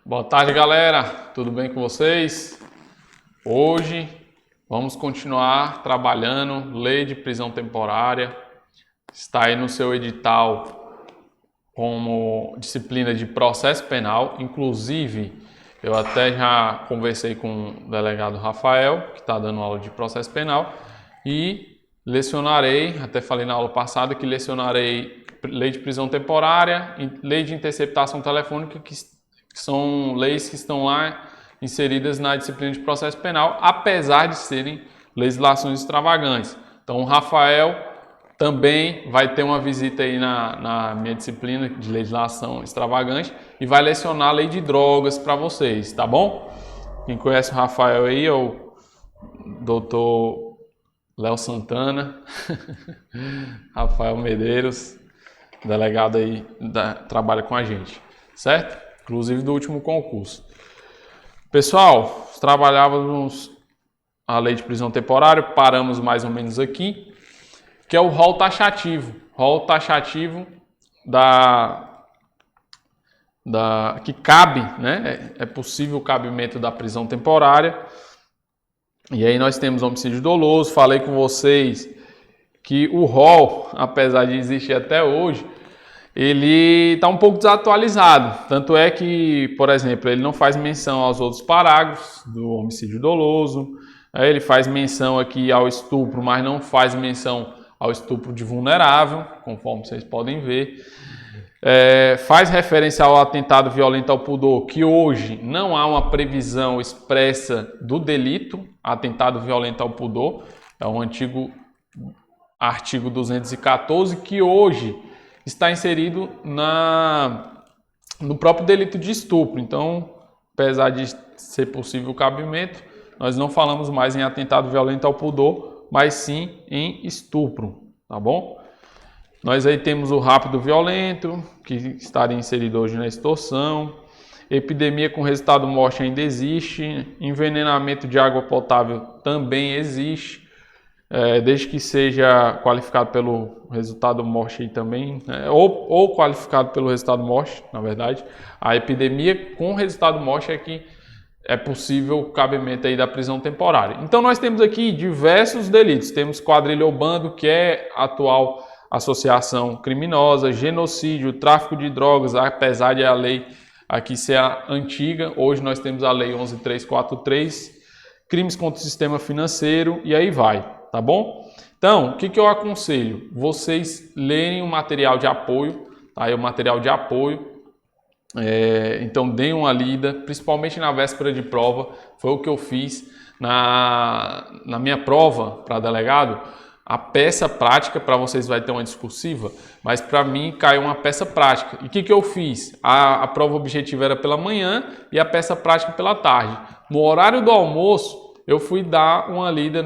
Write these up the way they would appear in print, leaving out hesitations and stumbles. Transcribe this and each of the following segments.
Boa tarde, galera. Tudo bem com vocês? Hoje vamos continuar trabalhando lei de prisão temporária. Está aí no seu edital como disciplina de processo penal. Inclusive, eu até já conversei com o delegado Rafael, que está dando aula de processo penal, e lecionarei, até falei na aula passada que lecionarei lei de prisão temporária e lei de interceptação telefônica, que são leis que estão lá inseridas na disciplina de processo penal, apesar de serem legislações extravagantes. Então, o Rafael também vai ter uma visita aí na minha disciplina de legislação extravagante e vai lecionar a lei de drogas para vocês, tá bom? Quem conhece o Rafael aí é o doutor Léo Santana, Rafael Medeiros, delegado aí, trabalha com a gente, certo? Inclusive do último concurso. Pessoal, trabalhávamos a lei de prisão temporária, paramos mais ou menos aqui, que é o rol taxativo. Rol taxativo que cabe, né? É possível o cabimento da prisão temporária. E aí nós temos homicídio doloso. Falei com vocês que o rol, apesar de existir até hoje, ele está um pouco desatualizado. Tanto é que, por exemplo, ele não faz menção aos outros parágrafos do homicídio doloso. Ele faz menção aqui ao estupro, mas não faz menção ao estupro de vulnerável, conforme vocês podem ver. Faz referência ao atentado violento ao pudor, que hoje não há uma previsão expressa do delito, atentado violento ao pudor. É um antigo artigo 214, que hoje está inserido no próprio delito de estupro. Então, apesar de ser possível o cabimento, nós não falamos mais em atentado violento ao pudor, mas sim em estupro, tá bom? Nós aí temos o rápido violento, que estaria inserido hoje na extorsão. Epidemia com resultado morte ainda existe. Envenenamento de água potável também existe. Desde que seja qualificado pelo resultado morte aí também, né? ou qualificado pelo resultado morte, na verdade. A epidemia com resultado morte é que é possível o cabimento aí da prisão temporária. Então nós temos aqui diversos delitos. Temos quadrilha ou bando, que é a atual associação criminosa, genocídio, tráfico de drogas, apesar de a lei aqui ser a antiga. Hoje nós temos a lei 11.343, crimes contra o sistema financeiro e aí vai. Tá bom? Então, o que eu aconselho? Vocês lerem o material de apoio, tá? O material de apoio. Então, deem uma lida, principalmente na véspera de prova. Foi o que eu fiz na minha prova para delegado. A peça prática, para vocês vai ter uma discursiva, mas para mim caiu uma peça prática. E o que eu fiz? A prova objetiva era pela manhã e a peça prática pela tarde. No horário do almoço, eu fui dar uma lida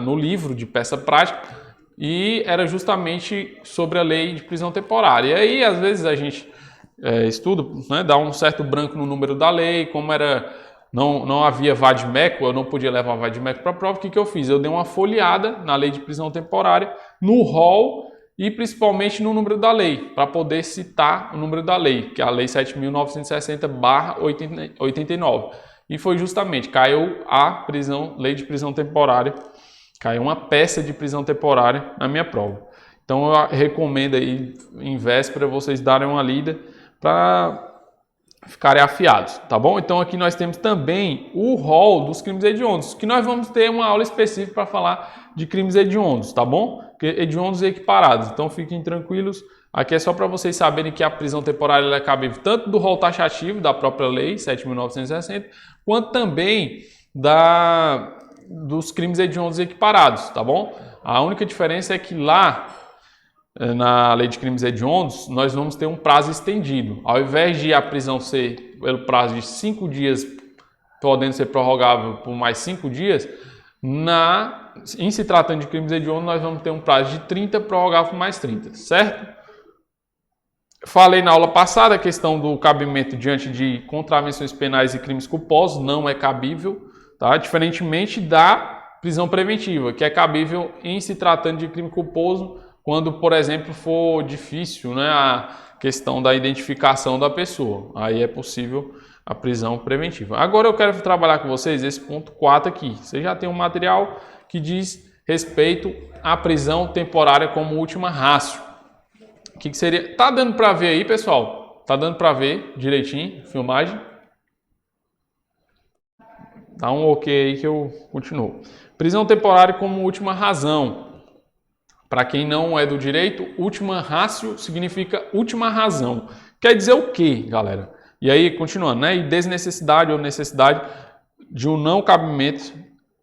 no livro de peça prática e era justamente sobre a lei de prisão temporária. E aí, às vezes, a gente estuda, né, dá um certo branco no número da lei, como não havia vade-mecum, eu não podia levar vade-mecum para a prova. O que eu fiz? Eu dei uma folheada na lei de prisão temporária, no rol e principalmente no número da lei, para poder citar o número da lei, que é a lei 7.960/89. E foi justamente, caiu a lei de prisão temporária, caiu uma peça de prisão temporária na minha prova. Então eu recomendo aí, em véspera, vocês darem uma lida para ficarem afiados, tá bom? Então aqui nós temos também o rol dos crimes hediondos, que nós vamos ter uma aula específica para falar de crimes hediondos, tá bom? Hediondos e equiparados, então fiquem tranquilos. Aqui é só para vocês saberem que a prisão temporária é cabível tanto do rol taxativo da própria lei 7.960, quanto também dos crimes hediondos e equiparados, tá bom? A única diferença é que lá, na lei de crimes hediondos, nós vamos ter um prazo estendido. Ao invés de a prisão ser pelo prazo de 5 dias, podendo ser prorrogável por mais 5 dias, em se tratando de crimes hediondos, nós vamos ter um prazo de 30, prorrogável por mais 30, certo? Falei na aula passada a questão do cabimento diante de contravenções penais e crimes culposos, não é cabível, tá? Diferentemente da prisão preventiva, que é cabível em se tratando de crime culposo, quando, por exemplo, for difícil, né, a questão da identificação da pessoa. Aí é possível a prisão preventiva. Agora eu quero trabalhar com vocês esse ponto 4 aqui. Você já tem um material que diz respeito à prisão temporária como última ratio. O que seria? Tá dando para ver aí, pessoal? Tá dando para ver direitinho, filmagem? Dá um ok aí que eu continuo. Prisão temporária como última razão. Para quem não é do direito, última ratio significa última razão. Quer dizer o quê, galera? E aí, continuando, né? E desnecessidade ou necessidade de um não cabimento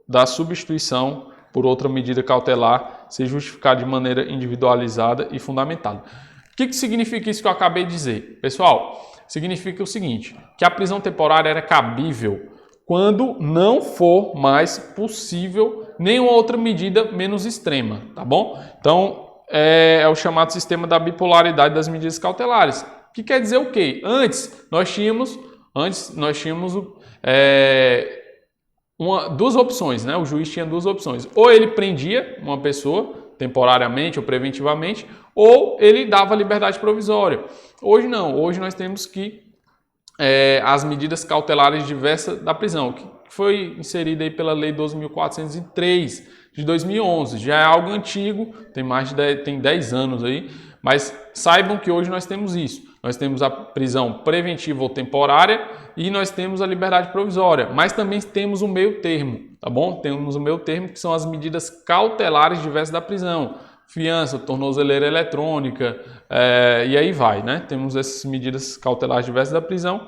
da substituição por outra medida cautelar ser justificada de maneira individualizada e fundamentada. O que significa isso que eu acabei de dizer? Pessoal, significa o seguinte, que a prisão temporária era cabível quando não for mais possível nenhuma outra medida menos extrema, tá bom? Então, é o chamado sistema da bipolaridade das medidas cautelares. Que quer dizer o quê? Antes nós tínhamos duas opções, né? O juiz tinha duas opções. Ou ele prendia uma pessoa temporariamente ou preventivamente, ou ele dava liberdade provisória. Hoje não. Hoje nós temos que as medidas cautelares diversas da prisão, que foi inserida aí pela Lei 12.403 de 2011. Já é algo antigo, tem 10 anos aí, mas saibam que hoje nós temos isso. Nós temos a prisão preventiva ou temporária e nós temos a liberdade provisória, mas também temos o meio termo, tá bom? Temos o meio termo que são as medidas cautelares diversas da prisão. Fiança, tornozeleira eletrônica, e aí vai, né? Temos essas medidas cautelares diversas da prisão,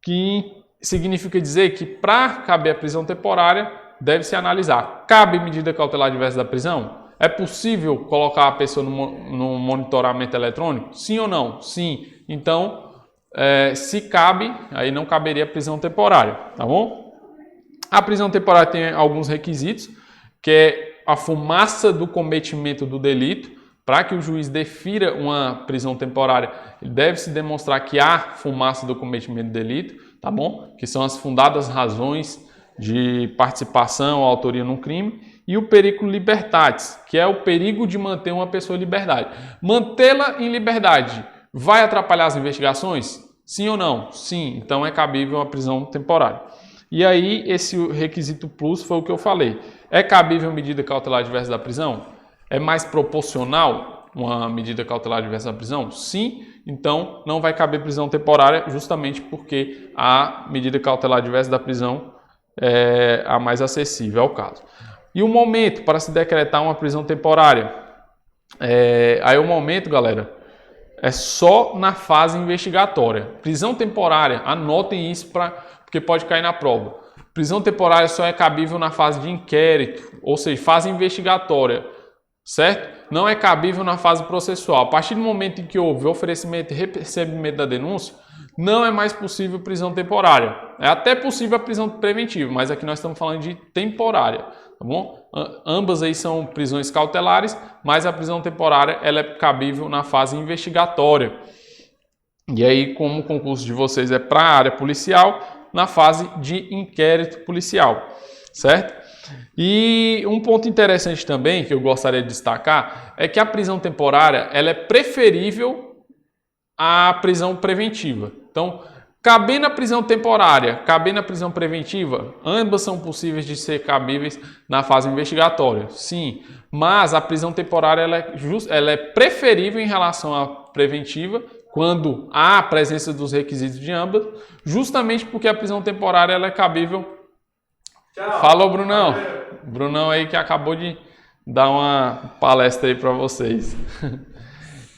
que significa dizer que para caber a prisão temporária, deve-se analisar, cabe medida cautelar diversa da prisão? É possível colocar a pessoa no monitoramento eletrônico? Sim ou não? Sim. Então, se cabe, aí não caberia a prisão temporária, tá bom? A prisão temporária tem alguns requisitos, que é a fumaça do cometimento do delito. Para que o juiz defira uma prisão temporária, ele deve se demonstrar que há fumaça do cometimento do delito, tá bom? Que são as fundadas razões de participação ou autoria num crime, e o periculum libertatis, que é o perigo de manter uma pessoa em liberdade. Mantê-la em liberdade vai atrapalhar as investigações? Sim ou não? Sim, então é cabível a prisão temporária. E aí, esse requisito plus foi o que eu falei. É cabível medida cautelar diversa da prisão? É mais proporcional uma medida cautelar diversa da prisão? Sim, então não vai caber prisão temporária justamente porque a medida cautelar diversa da prisão é a mais acessível ao caso. E o momento para se decretar uma prisão temporária? Aí o momento, galera, é só na fase investigatória. Prisão temporária, anotem isso porque pode cair na prova. Prisão temporária só é cabível na fase de inquérito, ou seja, fase investigatória, certo? Não é cabível na fase processual. A partir do momento em que houve oferecimento e recebimento da denúncia, não é mais possível prisão temporária. É até possível a prisão preventiva, mas aqui nós estamos falando de temporária, tá bom? Ambas aí são prisões cautelares, mas a prisão temporária ela é cabível na fase investigatória. E aí, como o concurso de vocês é para a área policial, na fase de inquérito policial, certo? E um ponto interessante também que eu gostaria de destacar é que a prisão temporária ela é preferível à prisão preventiva. Então, cabendo a prisão temporária, cabendo a prisão preventiva, ambas são possíveis de ser cabíveis na fase investigatória, sim, mas a prisão temporária ela é preferível em relação à preventiva quando há a presença dos requisitos de ambas, justamente porque a prisão temporária ela é cabível. Tchau. Falou, Brunão. Valeu. Brunão aí que acabou de dar uma palestra aí para vocês.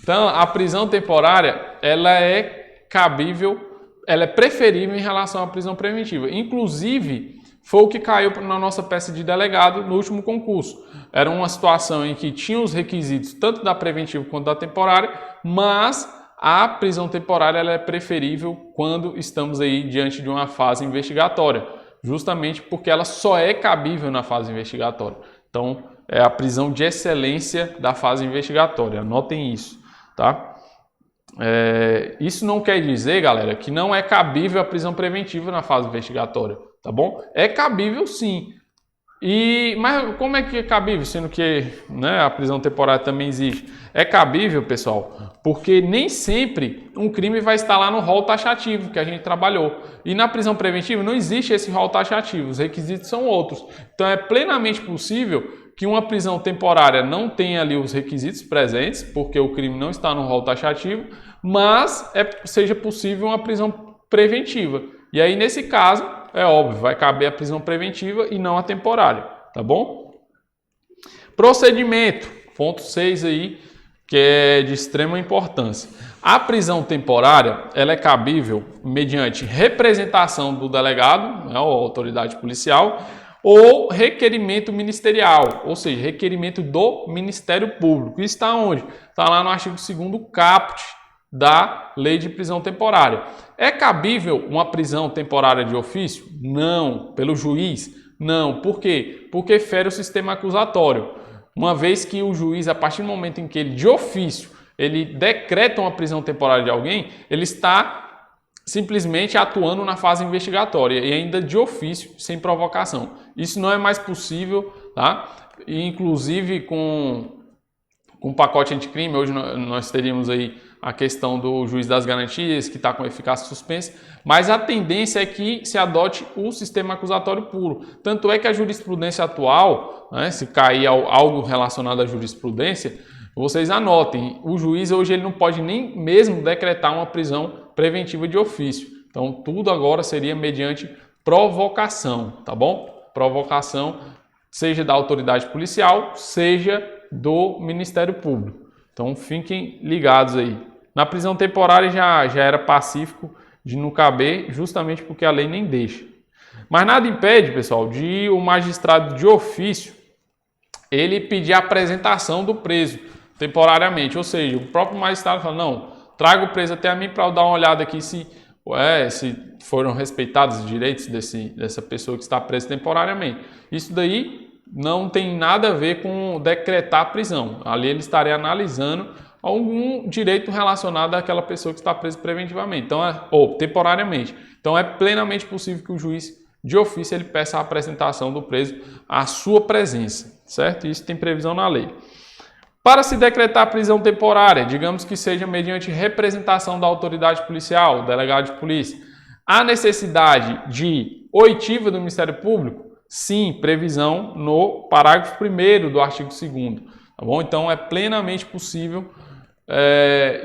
Então, a prisão temporária, ela é cabível, ela é preferível em relação à prisão preventiva. Inclusive, foi o que caiu na nossa peça de delegado no último concurso. Era uma situação em que tinha os requisitos tanto da preventiva quanto da temporária, mas a prisão temporária ela é preferível quando estamos aí diante de uma fase investigatória, justamente porque ela só é cabível na fase investigatória. Então, é a prisão de excelência da fase investigatória, anotem isso, tá? Isso não quer dizer, galera, que não é cabível a prisão preventiva na fase investigatória, tá bom? É cabível sim, Mas como é que é cabível, sendo que, né, a prisão temporária também existe? É cabível, pessoal, porque nem sempre um crime vai estar lá no rol taxativo que a gente trabalhou. E na prisão preventiva não existe esse rol taxativo, os requisitos são outros. Então é plenamente possível que uma prisão temporária não tenha ali os requisitos presentes, porque o crime não está no rol taxativo, mas seja possível uma prisão preventiva. E aí, nesse caso, é óbvio, vai caber a prisão preventiva e não a temporária, tá bom? Procedimento, ponto 6 aí, que é de extrema importância. A prisão temporária, ela é cabível mediante representação do delegado, né, ou autoridade policial, ou requerimento ministerial, ou seja, requerimento do Ministério Público. Isso está onde? Está lá no artigo 2º caput da Lei de Prisão Temporária. É cabível uma prisão temporária de ofício? Não. Pelo juiz? Não. Por quê? Porque fere o sistema acusatório. Uma vez que o juiz, a partir do momento em que ele, de ofício, ele decreta uma prisão temporária de alguém, ele está simplesmente atuando na fase investigatória e ainda de ofício, sem provocação. Isso não é mais possível, tá? E, inclusive, com o pacote anticrime, hoje nós teríamos aí a questão do juiz das garantias, que está com eficácia suspensa, mas a tendência é que se adote o sistema acusatório puro. Tanto é que a jurisprudência atual, né, se cair algo relacionado à jurisprudência, vocês anotem, o juiz hoje ele não pode nem mesmo decretar uma prisão preventiva de ofício. Então, tudo agora seria mediante provocação, tá bom? Provocação, seja da autoridade policial, seja do Ministério Público. Então, fiquem ligados aí. Na prisão temporária já era pacífico de não caber, justamente porque a lei nem deixa. Mas nada impede, pessoal, de o magistrado de ofício ele pedir a apresentação do preso temporariamente. Ou seja, o próprio magistrado fala, não, traga o preso até a mim para eu dar uma olhada aqui se foram respeitados os direitos dessa pessoa que está presa temporariamente. Isso daí não tem nada a ver com decretar a prisão. Ali ele estaria analisando algum direito relacionado àquela pessoa que está presa preventivamente, ou temporariamente. Então é plenamente possível que o juiz de ofício ele peça a apresentação do preso à sua presença, certo? Isso tem previsão na lei. Para se decretar a prisão temporária, digamos que seja mediante representação da autoridade policial, delegado de polícia, há necessidade de oitiva do Ministério Público? Sim, previsão no parágrafo 1º do artigo 2º, tá bom? Então é plenamente possível,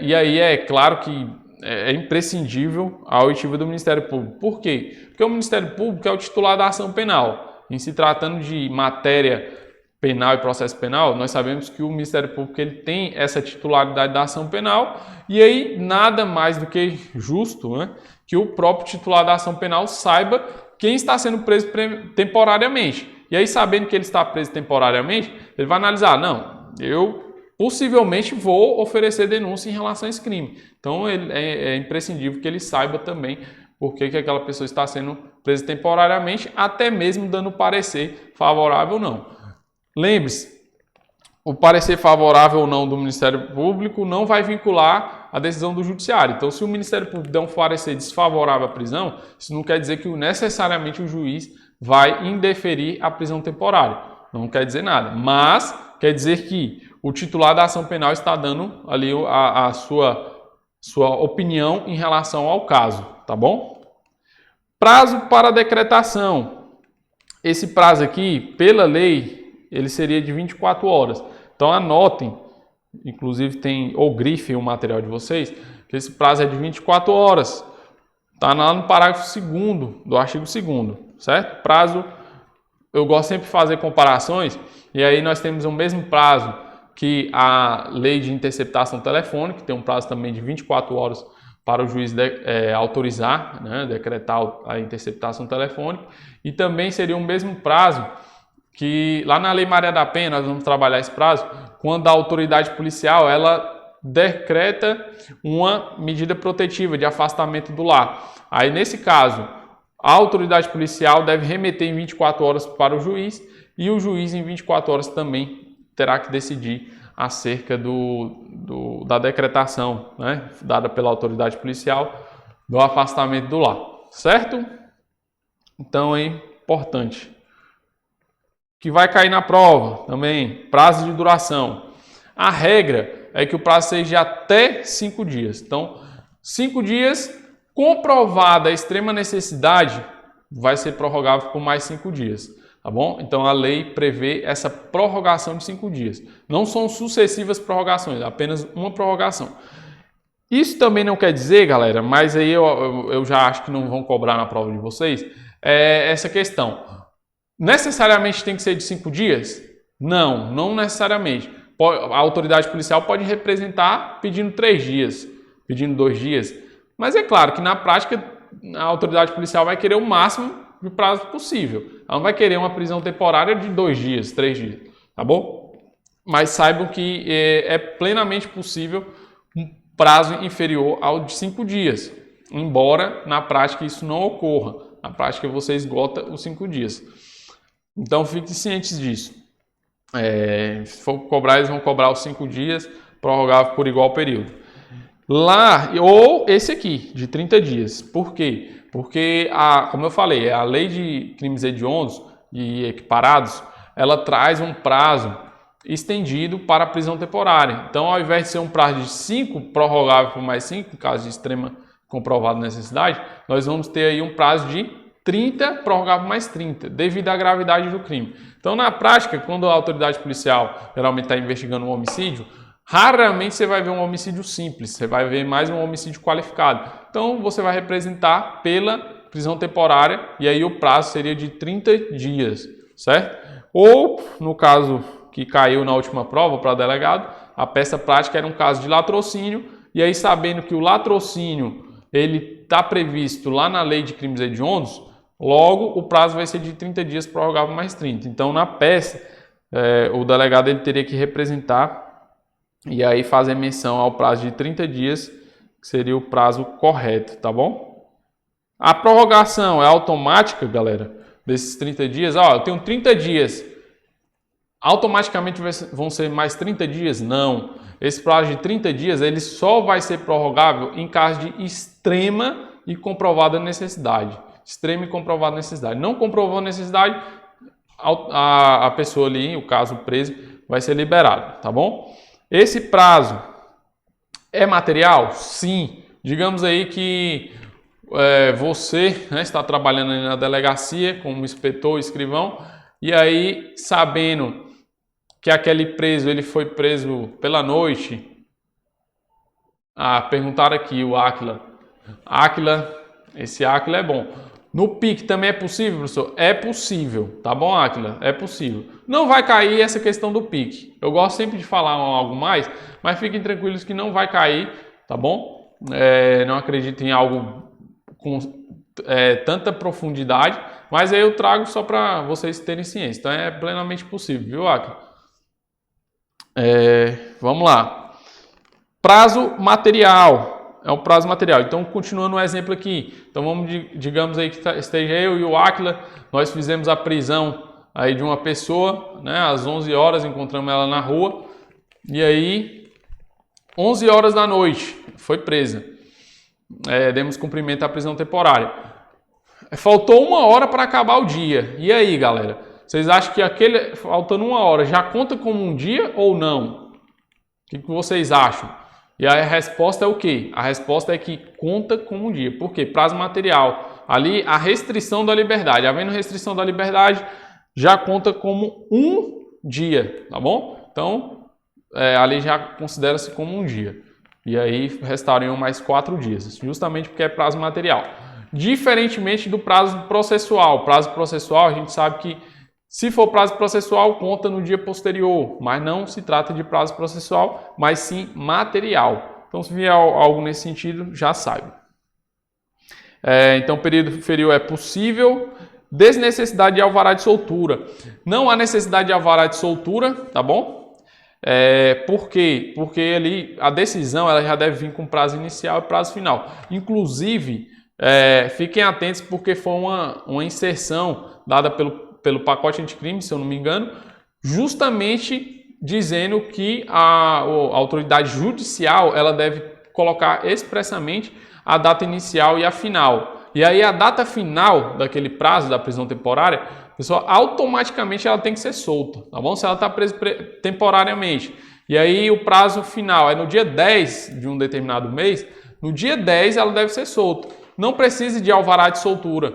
e aí é claro que é imprescindível a oitiva do Ministério Público. Por quê? Porque o Ministério Público é o titular da ação penal. Em se tratando de matéria penal e processo penal, nós sabemos que o Ministério Público ele tem essa titularidade da ação penal e aí nada mais do que justo, né, que o próprio titular da ação penal saiba quem está sendo preso temporariamente. E aí, sabendo que ele está preso temporariamente, ele vai analisar, não, eu possivelmente vou oferecer denúncia em relação a esse crime. Então, é imprescindível que ele saiba também por que aquela pessoa está sendo presa temporariamente, até mesmo dando parecer favorável ou não. Lembre-se, o parecer favorável ou não do Ministério Público não vai vincular a decisão do Judiciário. Então, se o Ministério Público der um parecer desfavorável à prisão, isso não quer dizer que necessariamente o juiz vai indeferir a prisão temporária. Não quer dizer nada, mas quer dizer que o titular da ação penal está dando ali a sua opinião em relação ao caso, tá bom? Prazo para decretação. Esse prazo aqui, pela lei, ele seria de 24 horas. Então anotem, inclusive tem ou grifem o material de vocês, que esse prazo é de 24 horas. Está lá no parágrafo 2º do artigo 2º, certo? Prazo, eu gosto sempre de fazer comparações, e aí nós temos o mesmo prazo que a lei de interceptação telefônica, que tem um prazo também de 24 horas para o juiz autorizar, né, decretar a interceptação telefônica, e também seria o mesmo prazo que lá na Lei Maria da Penha, nós vamos trabalhar esse prazo, quando a autoridade policial ela decreta uma medida protetiva de afastamento do lar. Aí, nesse caso, a autoridade policial deve remeter em 24 horas para o juiz e o juiz em 24 horas também terá que decidir acerca da decretação, né, dada pela autoridade policial do afastamento do lar, certo? Então é importante. que vai cair na prova também, prazo de duração. A regra é que o prazo seja até 5 dias. Então, 5 dias, comprovada a extrema necessidade, vai ser prorrogável por mais 5 dias. Tá bom? Então, a lei prevê essa prorrogação de 5 dias. Não são sucessivas prorrogações, apenas uma prorrogação. Isso também não quer dizer, galera, mas aí eu já acho que não vão cobrar na prova de vocês, essa questão. Necessariamente tem que ser de 5 dias? Não, não necessariamente. A autoridade policial pode representar pedindo 3 dias, pedindo 2 dias. Mas é claro que na prática a autoridade policial vai querer o máximo de prazo possível. Ela não vai querer uma prisão temporária de 2 dias, 3 dias, tá bom? Mas saibam que é plenamente possível um prazo inferior ao de 5 dias, embora na prática isso não ocorra. Na prática você esgota os 5 dias. Então fiquem cientes disso. Se for cobrar, eles vão cobrar os 5 dias, prorrogável por igual período. Lá, ou esse aqui, de 30 dias. Por quê? Porque, como eu falei, a lei de crimes hediondos e equiparados, ela traz um prazo estendido para a prisão temporária. Então, ao invés de ser um prazo de 5, prorrogável por mais 5, em caso de extrema comprovada necessidade, nós vamos ter aí um prazo de 30, prorrogável mais 30, devido à gravidade do crime. Então, na prática, quando a autoridade policial geralmente está investigando um homicídio, raramente você vai ver um homicídio simples, você vai ver mais um homicídio qualificado. Então, você vai representar pela prisão temporária e aí o prazo seria de 30 dias, certo? Ou, no caso que caiu na última prova para delegado, a peça prática era um caso de latrocínio e aí sabendo que o latrocínio ele está previsto lá na lei de crimes hediondos, logo o prazo vai ser de 30 dias, prorrogável mais 30. Então, na peça, o delegado ele teria que representar e aí fazer menção ao prazo de 30 dias, que seria o prazo correto, tá bom? A prorrogação é automática, galera, desses 30 dias. Eu tenho 30 dias. Automaticamente vão ser mais 30 dias? Não. Esse prazo de 30 dias ele só vai ser prorrogável em caso de extrema e comprovada necessidade. Extrema e comprovada necessidade. Não comprovou necessidade, a pessoa ali, o caso preso, vai ser liberado, tá bom? Esse prazo é material? Sim. Digamos aí que você está trabalhando na delegacia como inspetor, escrivão, e aí sabendo que aquele preso ele foi preso pela noite. Perguntaram aqui o Áquila. Esse Áquila é bom. No PIC também é possível, professor? É possível, tá bom, Áquila? É possível. Não vai cair essa questão do PIC. Eu gosto sempre de falar algo mais, mas fiquem tranquilos que não vai cair, tá bom? Não acredito em algo com tanta profundidade, mas aí eu trago só para vocês terem ciência. Então é plenamente possível, viu, Áquila? Vamos lá. Prazo material. É um prazo material. Então, continuando o exemplo aqui. Então, digamos aí que esteja eu e o Áquila, nós fizemos a prisão aí de uma pessoa, né, às 11 horas, encontramos ela na rua, e aí, 11 horas da noite, foi presa. Demos cumprimento à prisão temporária. Faltou 1 hora para acabar o dia. E aí, galera? Vocês acham que faltando 1 hora, já conta como um dia ou não? O que vocês acham? E a resposta é o quê? A resposta é que conta como um dia. Por quê? Prazo material. Ali, a restrição da liberdade. Havendo restrição da liberdade, já conta como um dia, tá bom? Então, ali já considera-se como um dia. E aí, restariam mais 4 dias, justamente porque é prazo material. Diferentemente do prazo processual. Prazo processual, a gente sabe que se for prazo processual, conta no dia posterior, mas não se trata de prazo processual, mas sim material. Então, se vier algo nesse sentido, já saiba. Então, período inferior é possível. Desnecessidade de alvará de soltura. Não há necessidade de alvará de soltura, tá bom? Por quê? Porque ali a decisão ela já deve vir com prazo inicial e prazo final. Inclusive, fiquem atentos porque foi uma inserção dada pelo pacote anticrime, se eu não me engano, justamente dizendo que a autoridade judicial ela deve colocar expressamente a data inicial e a final. E aí a data final daquele prazo da prisão temporária pessoa automaticamente ela tem que ser solta, tá bom? Se ela está presa temporariamente. E aí o prazo final é no dia 10 de um determinado mês, no dia 10 ela deve ser solta. Não precisa de alvará de soltura,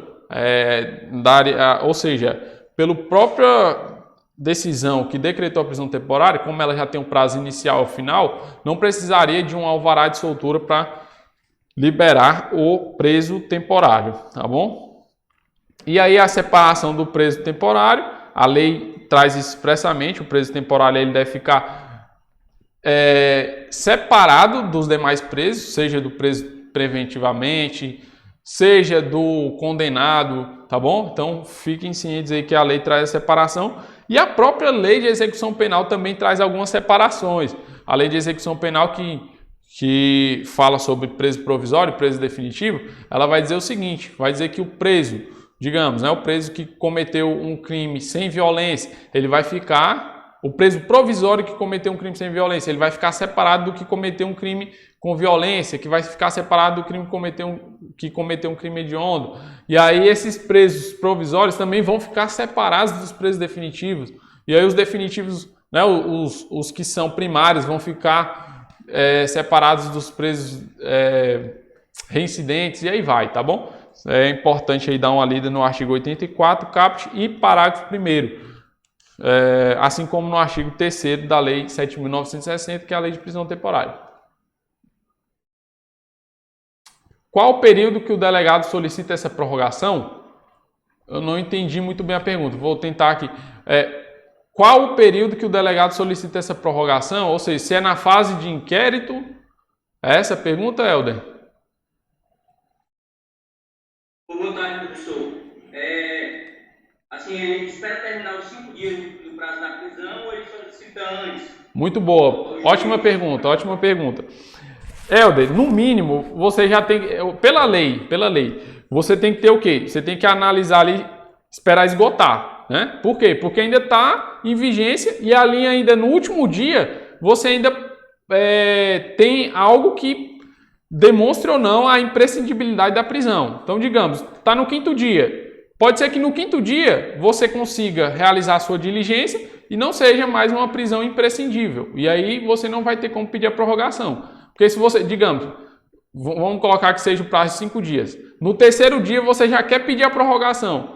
ou seja, pela própria decisão que decretou a prisão temporária, como ela já tem um prazo inicial ao final, não precisaria de um alvará de soltura para liberar o preso temporário, tá bom? E aí a separação do preso temporário, a lei traz expressamente, o preso temporário ele deve ficar separado dos demais presos, seja do preso preventivamente, seja do condenado, tá bom? Então fiquem cientes aí que a lei traz a separação e a própria lei de execução penal também traz algumas separações. A lei de execução penal que fala sobre preso provisório e preso definitivo, ela vai dizer o seguinte, vai dizer que o preso, digamos, o preso que cometeu um crime sem violência, ele vai ficar... O preso provisório que cometeu um crime sem violência, ele vai ficar separado do que cometeu um crime com violência, que vai ficar separado do crime que cometeu um crime hediondo. E aí esses presos provisórios também vão ficar separados dos presos definitivos. E aí os definitivos, os que são primários, vão ficar separados dos presos reincidentes, e aí vai, tá bom? É importante aí dar uma lida no artigo 84, caput e parágrafo 1º. Assim como no artigo 3º da Lei 7.960, que é a Lei de Prisão Temporária. Qual o período que o delegado solicita essa prorrogação? Eu não entendi muito bem a pergunta, vou tentar aqui. Qual o período que o delegado solicita essa prorrogação? Ou seja, se é na fase de inquérito? É essa a pergunta, Helder? Boa tarde, professor. Assim, ele espera terminar os 5 dias do prazo da prisão ou ele solicita antes? Muito boa. Ótima pergunta, ótima pergunta. Helder, no mínimo, você já tem... Pela lei, você tem que ter o quê? Você tem que analisar ali, esperar esgotar, né? Por quê? Porque ainda está em vigência e ali ainda no último dia, você ainda tem algo que demonstre ou não a imprescindibilidade da prisão. Então, digamos, está no 5º dia. Pode ser que no 5º dia você consiga realizar a sua diligência e não seja mais uma prisão imprescindível. E aí você não vai ter como pedir a prorrogação. Porque se você, digamos, vamos colocar que seja o prazo de 5 dias. No 3º dia você já quer pedir a prorrogação.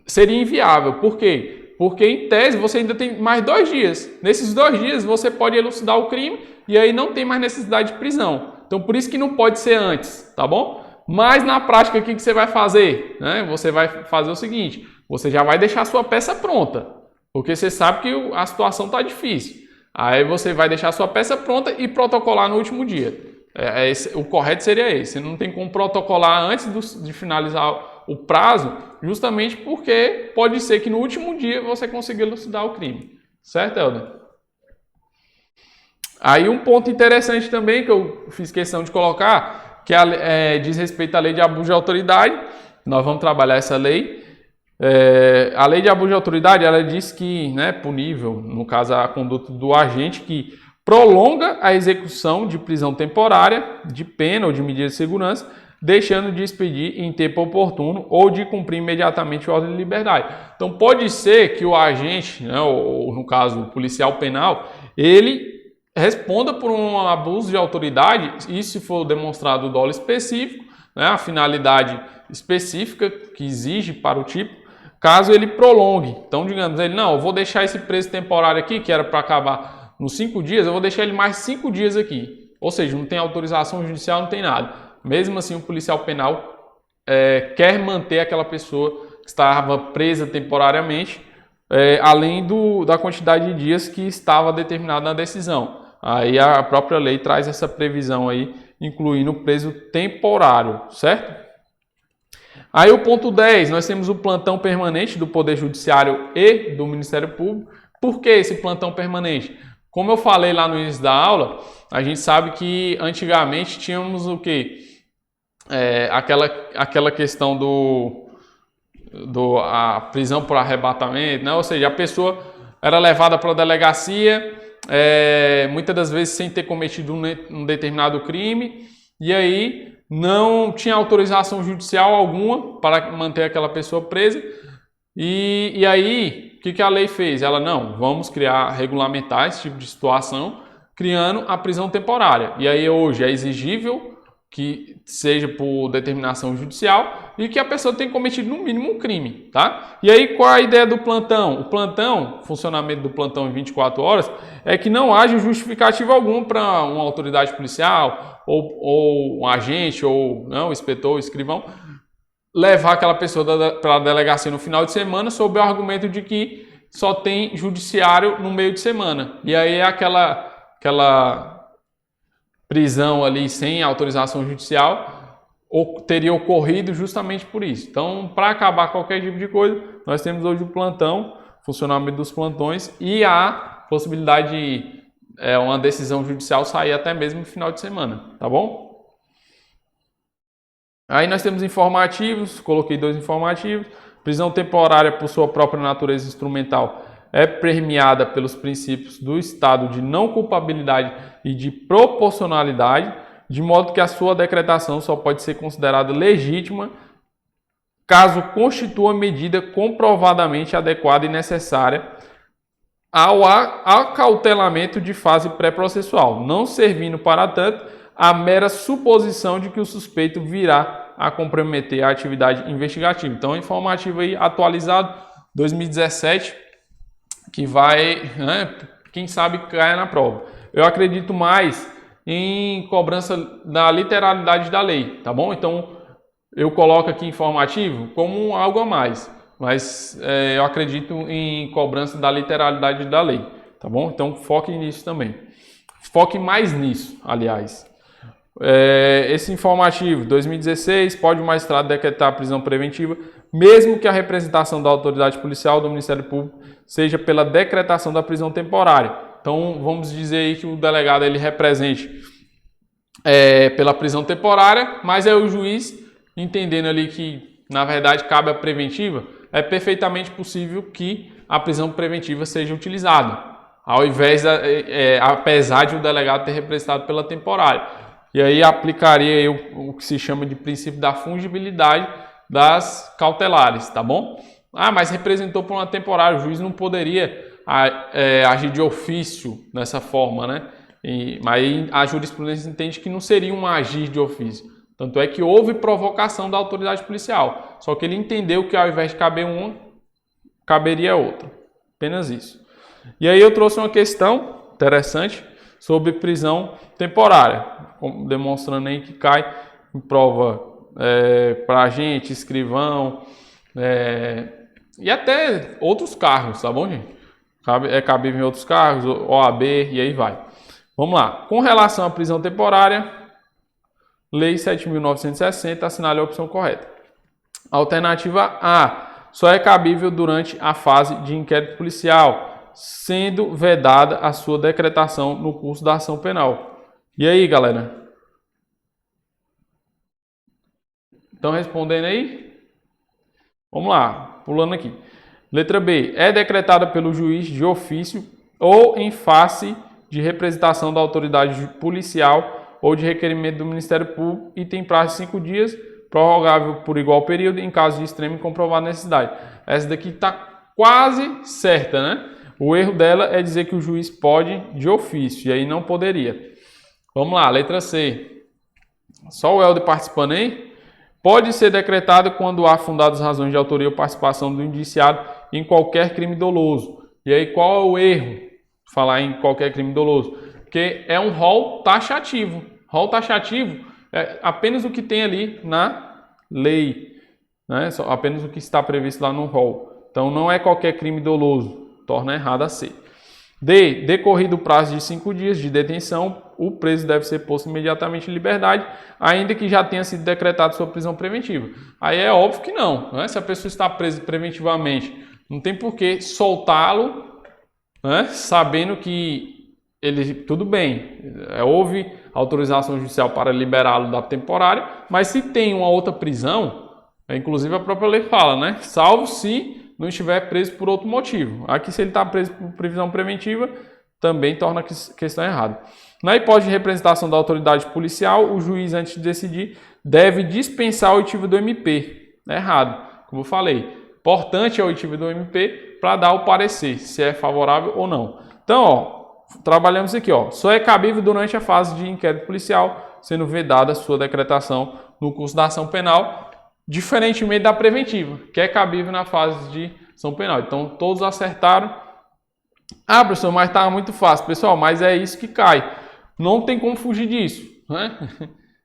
Seria inviável. Por quê? Porque em tese você ainda tem mais 2 dias. Nesses 2 dias você pode elucidar o crime e aí não tem mais necessidade de prisão. Então por isso que não pode ser antes, tá bom? Mas na prática, o que você vai fazer? Você vai fazer o seguinte, você já vai deixar a sua peça pronta, porque você sabe que a situação está difícil. Aí você vai deixar a sua peça pronta e protocolar no último dia. O correto seria esse, você não tem como protocolar antes de finalizar o prazo, justamente porque pode ser que no último dia você consiga elucidar o crime. Certo, Helder? Aí um ponto interessante também que eu fiz questão de colocar, que diz respeito à lei de abuso de autoridade. Nós vamos trabalhar essa lei. A lei de abuso de autoridade, ela diz que punível, no caso a conduta do agente que prolonga a execução de prisão temporária, de pena ou de medida de segurança, deixando de expedir em tempo oportuno ou de cumprir imediatamente ordem de liberdade. Então pode ser que o agente, ou no caso o policial penal, ele responda por um abuso de autoridade, e se for demonstrado o dolo específico, a finalidade específica que exige para o tipo, caso ele prolongue. Então, digamos, eu vou deixar esse preso temporário aqui, que era para acabar nos 5 dias, eu vou deixar ele mais 5 dias aqui. Ou seja, não tem autorização judicial, não tem nada. Mesmo assim, o policial penal quer manter aquela pessoa que estava presa temporariamente, além da quantidade de dias que estava determinado na decisão. Aí a própria lei traz essa previsão aí, incluindo o preso temporário, certo? Aí o ponto 10, nós temos o plantão permanente do Poder Judiciário e do Ministério Público. Por que esse plantão permanente? Como eu falei lá no início da aula, a gente sabe que antigamente tínhamos o quê? Aquela questão a prisão por arrebatamento, ou seja, a pessoa era levada para a delegacia, muitas das vezes sem ter cometido um determinado crime, e aí não tinha autorização judicial alguma para manter aquela pessoa presa. E aí, o que a lei fez? Ela, não, vamos regulamentar esse tipo de situação, criando a prisão temporária. E aí hoje é exigível que seja por determinação judicial e que a pessoa tenha cometido no mínimo um crime, tá? E aí qual a ideia do plantão? O plantão, funcionamento do plantão em 24 horas, é que não haja justificativa alguma para uma autoridade policial ou um agente ou não, inspetor, escrivão, levar aquela pessoa para a delegacia no final de semana sob o argumento de que só tem judiciário no meio de semana. E aí é aquela prisão ali sem autorização judicial teria ocorrido justamente por isso. Então, para acabar qualquer tipo de coisa, nós temos hoje o plantão, funcionamento dos plantões e a possibilidade de uma decisão judicial sair até mesmo no final de semana, tá bom? Aí nós temos informativos, coloquei 2 informativos. Prisão temporária por sua própria natureza instrumental é permeada pelos princípios do estado de não culpabilidade e de proporcionalidade, de modo que a sua decretação só pode ser considerada legítima caso constitua medida comprovadamente adequada e necessária ao acautelamento de fase pré-processual, não servindo, para tanto, a mera suposição de que o suspeito virá a comprometer a atividade investigativa. Então, informativo aí atualizado, 2017, que vai, quem sabe, caia na prova. Eu acredito mais em cobrança da literalidade da lei, tá bom? Então, eu coloco aqui informativo como algo a mais, mas eu acredito em cobrança da literalidade da lei, tá bom? Então, foque nisso também. Foque mais nisso, aliás. Esse informativo, 2016, pode o magistrado decretar a prisão preventiva, mesmo que a representação da autoridade policial do Ministério Público seja pela decretação da prisão temporária. Então, vamos dizer aí que o delegado ele represente pela prisão temporária, mas é o juiz entendendo ali que, na verdade, cabe a preventiva, é perfeitamente possível que a prisão preventiva seja utilizada, ao invés apesar de o delegado ter representado pela temporária. E aí aplicaria o que se chama de princípio da fungibilidade das cautelares, tá bom? Ah, mas representou por uma temporária, o juiz não poderia agir de ofício dessa forma, né? Mas a jurisprudência entende que não seria um agir de ofício. Tanto é que houve provocação da autoridade policial. Só que ele entendeu que ao invés de caber uma, caberia outra. Apenas isso. E aí eu trouxe uma questão interessante sobre prisão temporária, demonstrando aí que cai em prova para agente, escrivão e até outros cargos, tá bom, gente? É cabível em outros cargos, OAB e aí vai. Vamos lá. Com relação à prisão temporária, Lei 7.960, assinale a opção correta. Alternativa A, só é cabível durante a fase de inquérito policial, sendo vedada a sua decretação no curso da ação penal. E aí, galera? Estão respondendo aí? Vamos lá, pulando aqui. Letra B, é decretada pelo juiz de ofício ou em face de representação da autoridade policial ou de requerimento do Ministério Público e tem prazo de 5 dias, prorrogável por igual período em caso de extrema e comprovada necessidade. Essa daqui está quase certa, né? O erro dela é dizer que o juiz pode de ofício, e aí não poderia. Vamos lá, letra C. Só o Helder participando aí. Pode ser decretado quando há fundadas razões de autoria ou participação do indiciado em qualquer crime doloso. E aí qual é o erro? Falar em qualquer crime doloso. Porque é um rol taxativo. Rol taxativo é apenas o que tem ali na lei, né? Apenas o que está previsto lá no rol. Então não é qualquer crime doloso. Torna errado a ser. D. Decorrido o prazo de 5 dias de detenção, o preso deve ser posto imediatamente em liberdade, ainda que já tenha sido decretado sua prisão preventiva. Aí é óbvio que não, né? Se a pessoa está presa preventivamente, não tem por que soltá-lo, né? Sabendo que ele, tudo bem, houve autorização judicial para liberá-lo da temporária, mas se tem uma outra prisão, inclusive a própria lei fala, né? Salvo se não estiver preso por outro motivo. Aqui, se ele está preso por prisão preventiva, também torna a questão errada. Na hipótese de representação da autoridade policial, o juiz, antes de decidir, deve dispensar a oitiva do MP. É errado, como eu falei. Importante a oitiva do MP para dar o parecer, se é favorável ou não. Então, ó, trabalhamos aqui, ó. Só é cabível durante a fase de inquérito policial, sendo vedada a sua decretação no curso da ação penal, diferentemente da preventiva, que é cabível na fase de ação penal. Então, todos acertaram. Ah, professor, mas tá muito fácil. Pessoal, mas é isso que cai. Não tem como fugir disso, né?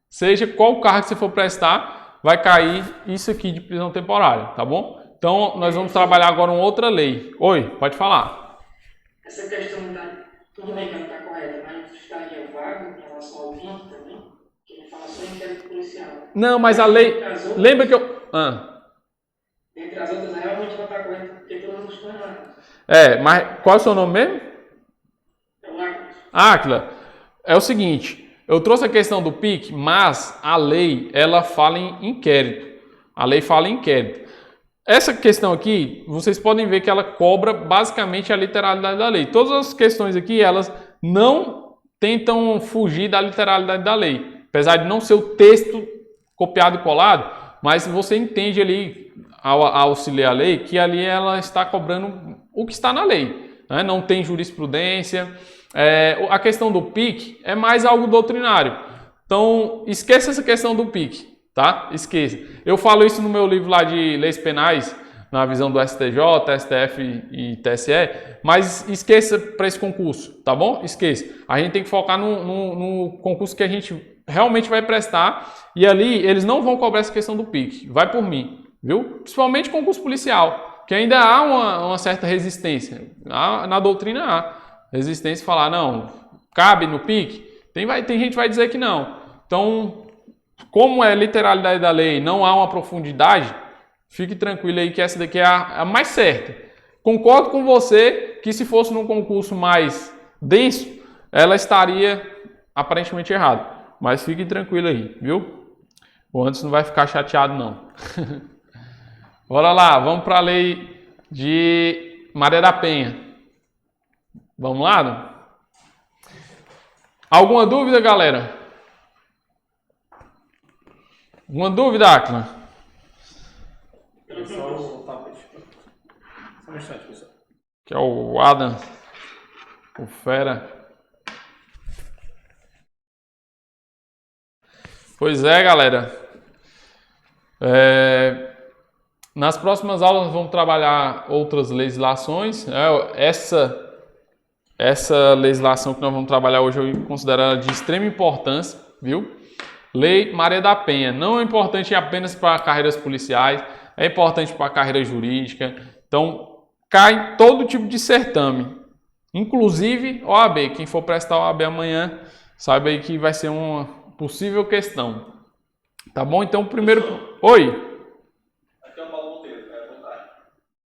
Seja qual cargo que você for prestar, vai cair isso aqui de prisão temporária, tá bom? Então, nós vamos trabalhar agora uma outra lei. Oi, pode falar. Essa questão da... Tudo bem que não está correta, mas estaria vago em relação ao PIC também, que ele fala só em inquérito policial. Não, mas a lei... Lembra que eu... Entre as outras, realmente não está correta, porque todas estão erradas. Mas qual é o seu nome mesmo? É o Áquila. Áquila, é o seguinte, eu trouxe a questão do PIC, mas a lei, ela fala em inquérito. A lei fala em inquérito. Essa questão aqui, vocês podem ver que ela cobra basicamente a literalidade da lei. Todas as questões aqui, elas não tentam fugir da literalidade da lei. Apesar de não ser o texto copiado e colado, mas você entende ali, ao auxiliar a lei, que ali ela está cobrando o que está na lei, né? Não tem jurisprudência. A questão do PIC é mais algo doutrinário. Então, esqueça essa questão do PIC, tá? Esqueça. Eu falo isso no meu livro lá de leis penais, na visão do STJ, STF e TSE, mas esqueça para esse concurso, tá bom? Esqueça. A gente tem que focar no concurso que a gente realmente vai prestar, e ali eles não vão cobrar essa questão do PIC. Vai por mim, viu? Principalmente concurso policial, que ainda há uma certa resistência. Na doutrina há resistência, falar, não, cabe no PIC? Tem gente que vai dizer que não. Então, como é literalidade da lei, não há uma profundidade, fique tranquilo aí que essa daqui é a mais certa. Concordo com você que se fosse num concurso mais denso, ela estaria aparentemente errada. Mas fique tranquilo aí, viu? O Anderson não vai ficar chateado, não. Bora lá, vamos para a lei de Maria da Penha. Vamos lá? Alguma dúvida, galera? Alguma dúvida, Áquila? Só um instante, pessoal. Que é o Adam, o fera. Pois é, galera. Nas próximas aulas vamos trabalhar outras legislações. Essa legislação que nós vamos trabalhar hoje eu considero ela de extrema importância, viu? Lei Maria da Penha. Não é importante apenas para carreiras policiais, é importante para a carreira jurídica. Então, cai todo tipo de certame, inclusive OAB. Quem for prestar OAB amanhã, saiba aí que vai ser uma possível questão. Tá bom? Então, primeiro... Oi! Aqui é o Paulo Monteiro, boa tarde.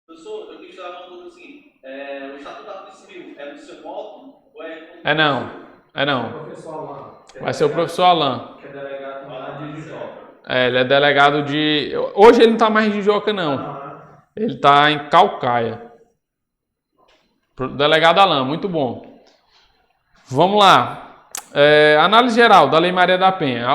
Professor, eu queria tirar uma dúvida seguinte. O Estatuto da Polícia Civil é no seu voto ou é... não. Professor Alain. Vai ser o professor Alain. Que é delegado de Jujoca. Ele é delegado de... Hoje ele não está mais em Jujoca, não. Ele está em Caucaia. Delegado Alain, muito bom. Vamos lá. Análise geral da Lei Maria da Penha.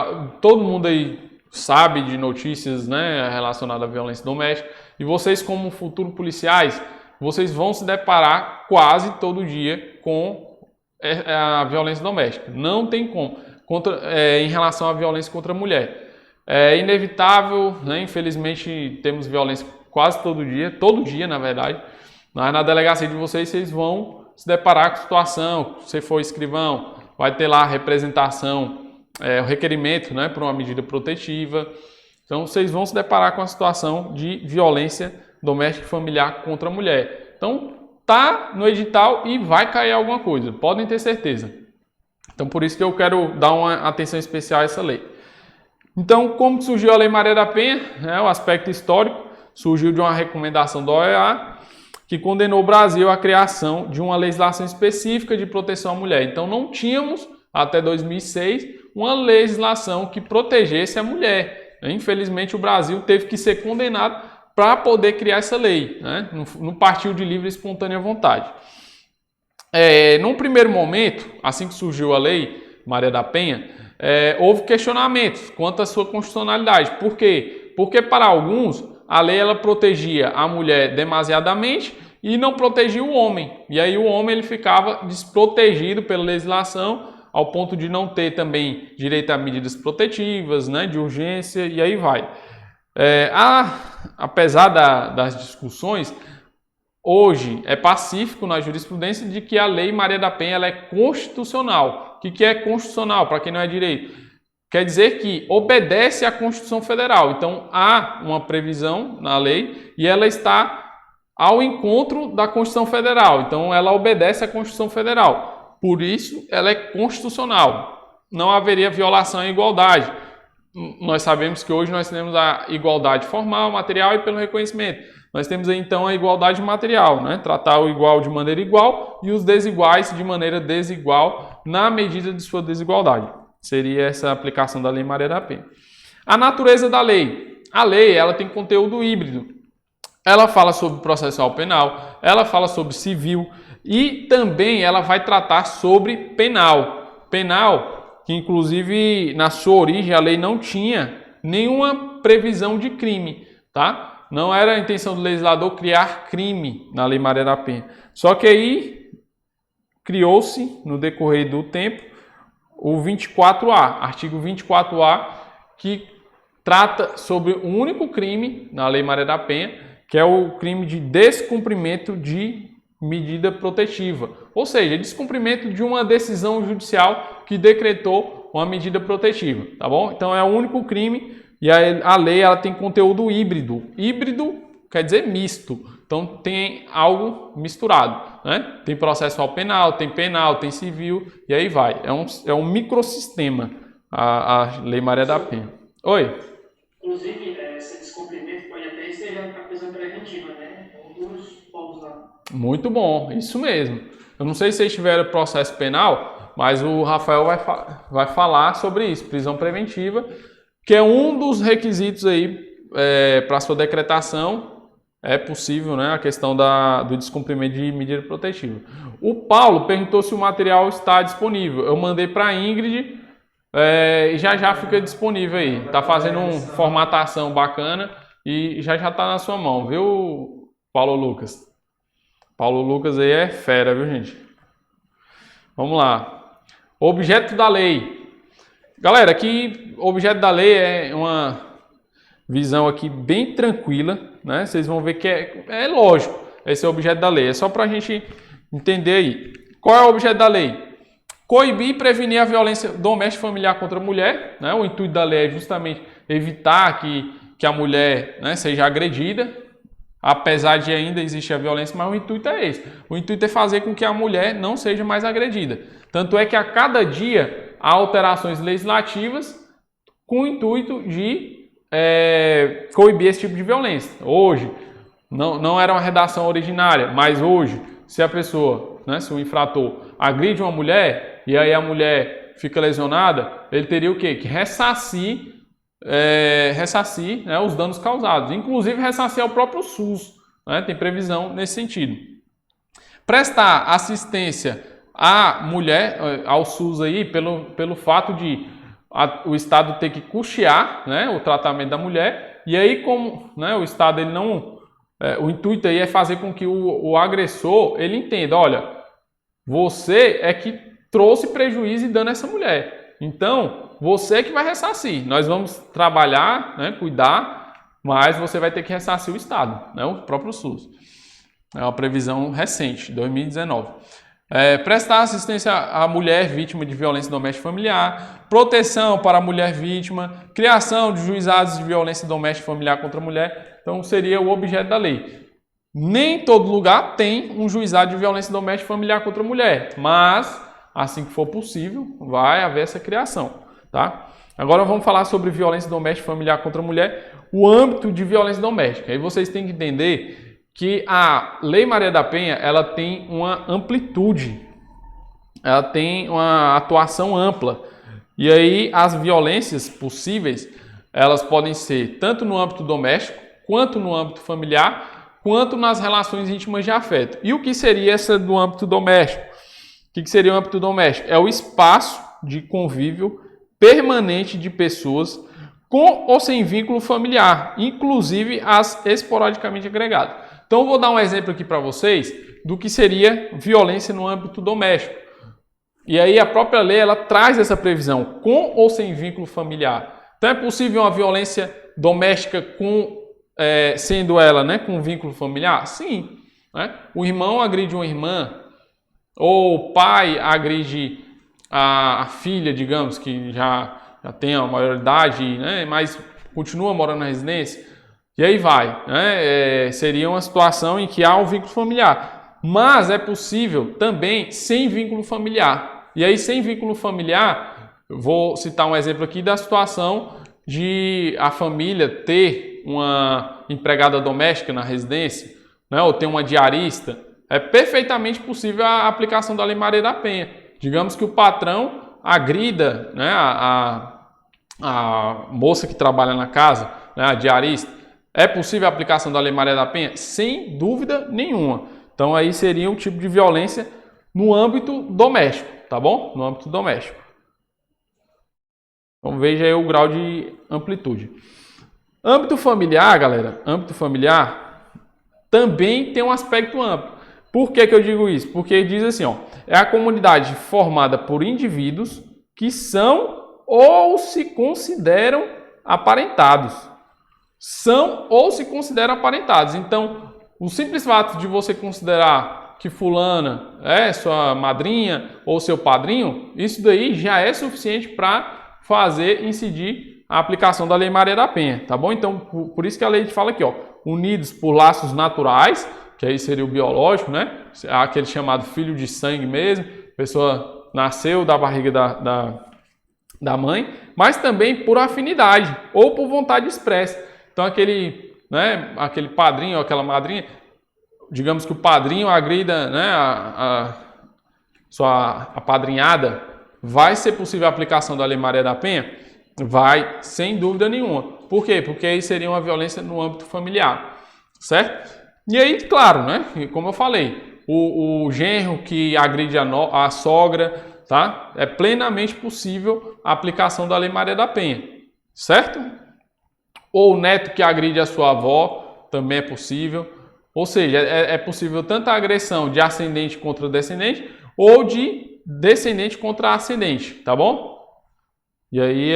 Todo mundo aí sabe de notícias, né, relacionadas à violência doméstica. E vocês, como futuros policiais, vocês vão se deparar quase todo dia com a violência doméstica. Não tem como. Em relação à violência contra a mulher. É inevitável, né? Infelizmente temos violência quase todo dia na verdade. Na delegacia de vocês vão se deparar com a situação, se você for escrivão, vai ter lá a representação, o requerimento, né, para uma medida protetiva. Então vocês vão se deparar com a situação de violência doméstica e familiar contra a mulher. Então tá no edital e vai cair alguma coisa, podem ter certeza. Então por isso que eu quero dar uma atenção especial a essa lei. Então, como surgiu a Lei Maria da Penha? O aspecto histórico surgiu de uma recomendação da OEA que condenou o Brasil à criação de uma legislação específica de proteção à mulher. Então não tínhamos, até 2006, uma legislação que protegesse a mulher. Infelizmente o Brasil teve que ser condenado para poder criar essa lei, né? Não partiu de livre e espontânea vontade. Num primeiro momento, assim que surgiu a Lei Maria da Penha, houve questionamentos quanto à sua constitucionalidade. Por quê? Porque para alguns a lei ela protegia a mulher demasiadamente e não protegia o homem. E aí o homem ele ficava desprotegido pela legislação, ao ponto de não ter também direito a medidas protetivas, né, de urgência, e aí vai. Apesar das discussões, hoje é pacífico na jurisprudência de que a Lei Maria da Penha ela é constitucional. O que é constitucional, para quem não é direito? Quer dizer que obedece à Constituição Federal. Então, há uma previsão na lei e ela está ao encontro da Constituição Federal. Então, ela obedece à Constituição Federal. Por isso, ela é constitucional. Não haveria violação à igualdade. Nós sabemos que hoje nós temos a igualdade formal, material e pelo reconhecimento. Nós temos aí, então, a igualdade material, né? Tratar o igual de maneira igual e os desiguais de maneira desigual na medida de sua desigualdade. Seria essa aplicação da Lei Maria da Penha. A natureza da lei. A lei ela tem conteúdo híbrido. Ela fala sobre processual penal, ela fala sobre civil e também ela vai tratar sobre penal. Penal, que inclusive na sua origem a lei não tinha nenhuma previsão de crime, tá? Não era a intenção do legislador criar crime na Lei Maria da Penha. Só que aí criou-se, no decorrer do tempo, o 24A, artigo 24A, que trata sobre um único crime na Lei Maria da Penha, que é o crime de descumprimento de medida protetiva. Ou seja, descumprimento de uma decisão judicial que decretou uma medida protetiva, tá bom? Então é o único crime e a lei ela tem conteúdo híbrido. Híbrido quer dizer misto. Então tem algo misturado, né? Tem processual penal, tem civil e aí vai. É um microsistema a Lei Maria da Penha. Oi? Inclusive, esse descumprimento pode até esteja na prisão preventiva, né? Um dos povos lá. Muito bom, isso mesmo. Eu não sei se vocês tiveram processo penal, mas o Rafael vai falar sobre isso, prisão preventiva, que é um dos requisitos aí para sua decretação. É possível, né, a questão do descumprimento de medida protetiva. O Paulo perguntou se o material está disponível. Eu mandei para a Ingrid e já fica disponível aí. Está fazendo uma formatação bacana e já está na sua mão, viu, Paulo Lucas? Paulo Lucas aí é fera, viu, gente? Vamos lá. Objeto da lei. Galera, aqui objeto da lei é uma visão aqui bem tranquila, né? Vocês vão ver que é lógico, esse é o objeto da lei. É só para a gente entender aí. Qual é o objeto da lei? Coibir e prevenir a violência doméstica e familiar contra a mulher, né? O intuito da lei é justamente evitar que a mulher, né, seja agredida, apesar de ainda existir a violência, mas o intuito é esse. O intuito é fazer com que a mulher não seja mais agredida. Tanto é que a cada dia há alterações legislativas com o intuito de coibir esse tipo de violência. Hoje, não era uma redação originária, mas hoje, se a pessoa, né, se o infrator agride uma mulher e aí a mulher fica lesionada, ele teria o quê? Que ressarcir, né, os danos causados. Inclusive, ressarcir ao próprio SUS. Né, tem previsão nesse sentido. Prestar assistência à mulher, ao SUS aí, pelo fato de o Estado ter que custear, né, o tratamento da mulher, e aí como, né, o Estado ele não... o intuito aí é fazer com que o agressor ele entenda, olha, você é que trouxe prejuízo e dano a essa mulher, então você é que vai ressarcir, nós vamos trabalhar, né, cuidar, mas você vai ter que ressarcir o Estado, né, o próprio SUS. É uma previsão recente, 2019. Prestar assistência à mulher vítima de violência doméstica e familiar, proteção para a mulher vítima, criação de juizados de violência doméstica e familiar contra a mulher. Então, seria o objeto da lei. Nem todo lugar tem um juizado de violência doméstica e familiar contra a mulher, mas, assim que for possível, vai haver essa criação. Tá? Agora, vamos falar sobre violência doméstica e familiar contra a mulher, o âmbito de violência doméstica. Aí vocês têm que entender que a Lei Maria da Penha ela tem uma amplitude, ela tem uma atuação ampla. E aí as violências possíveis, elas podem ser tanto no âmbito doméstico, quanto no âmbito familiar, quanto nas relações íntimas de afeto. E o que seria essa do âmbito doméstico? O que seria o âmbito doméstico? É o espaço de convívio permanente de pessoas com ou sem vínculo familiar, inclusive as esporadicamente agregadas. Então, eu vou dar um exemplo aqui para vocês do que seria violência no âmbito doméstico. E aí a própria lei ela traz essa previsão, com ou sem vínculo familiar. Então, é possível uma violência doméstica sendo ela, né, com vínculo familiar? Sim. Né? O irmão agride uma irmã, ou o pai agride a filha, digamos, que já tem a maioridade, né, mas continua morando na residência, e aí vai. Né? Seria uma situação em que há um vínculo familiar. Mas é possível também sem vínculo familiar. E aí, sem vínculo familiar, eu vou citar um exemplo aqui da situação de a família ter uma empregada doméstica na residência, né, ou ter uma diarista. É perfeitamente possível a aplicação da Lei Maria da Penha. Digamos que o patrão agrida, né, a moça que trabalha na casa, né, a diarista. É possível a aplicação da Lei Maria da Penha? Sem dúvida nenhuma. Então aí seria um tipo de violência no âmbito doméstico, tá bom? No âmbito doméstico. Então veja aí o grau de amplitude. Âmbito familiar, galera, âmbito familiar também tem um aspecto amplo. Por que eu digo isso? Porque diz assim, ó, é a comunidade formada por indivíduos que são ou se consideram aparentados. São ou se consideram aparentados. Então, o simples fato de você considerar que fulana é sua madrinha ou seu padrinho, isso daí já é suficiente para fazer incidir a aplicação da Lei Maria da Penha, tá bom? Então, por isso que a lei fala aqui, ó, unidos por laços naturais, que aí seria o biológico, né? Aquele chamado filho de sangue mesmo, a pessoa nasceu da barriga da mãe, mas também por afinidade ou por vontade expressa. Então, aquele padrinho ou aquela madrinha, digamos que o padrinho agrida, né, a sua apadrinhada, vai ser possível a aplicação da Lei Maria da Penha? Vai, sem dúvida nenhuma. Por quê? Porque aí seria uma violência no âmbito familiar, certo? E aí, claro, né, como eu falei, o genro que agride a sogra, tá? É plenamente possível a aplicação da Lei Maria da Penha, certo? Ou o neto que agride a sua avó, também é possível. Ou seja, é possível tanto a agressão de ascendente contra descendente ou de descendente contra ascendente, tá bom? E aí,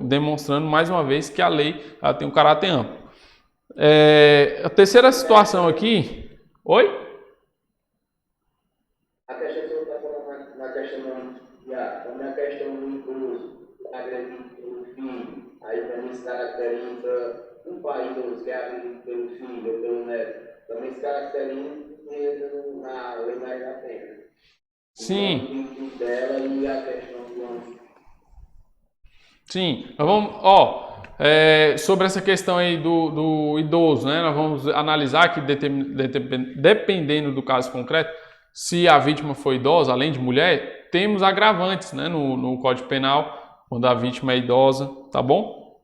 demonstrando mais uma vez que a lei ela tem um caráter amplo. A terceira situação aqui... Oi? A questão que você está falando na questão do agredir pelo filho, aí também se caracteriza um pai idoso que é agredido pelo filho ou pelo neto, também se caracteriza na Lei Maria da Penha. Sim. O dela e a questão do... Sim, nós vamos, sobre essa questão aí do idoso, né? Nós vamos analisar que dependendo do caso concreto, se a vítima for idosa, além de mulher, temos agravantes, né, no Código Penal, quando a vítima é idosa, tá bom?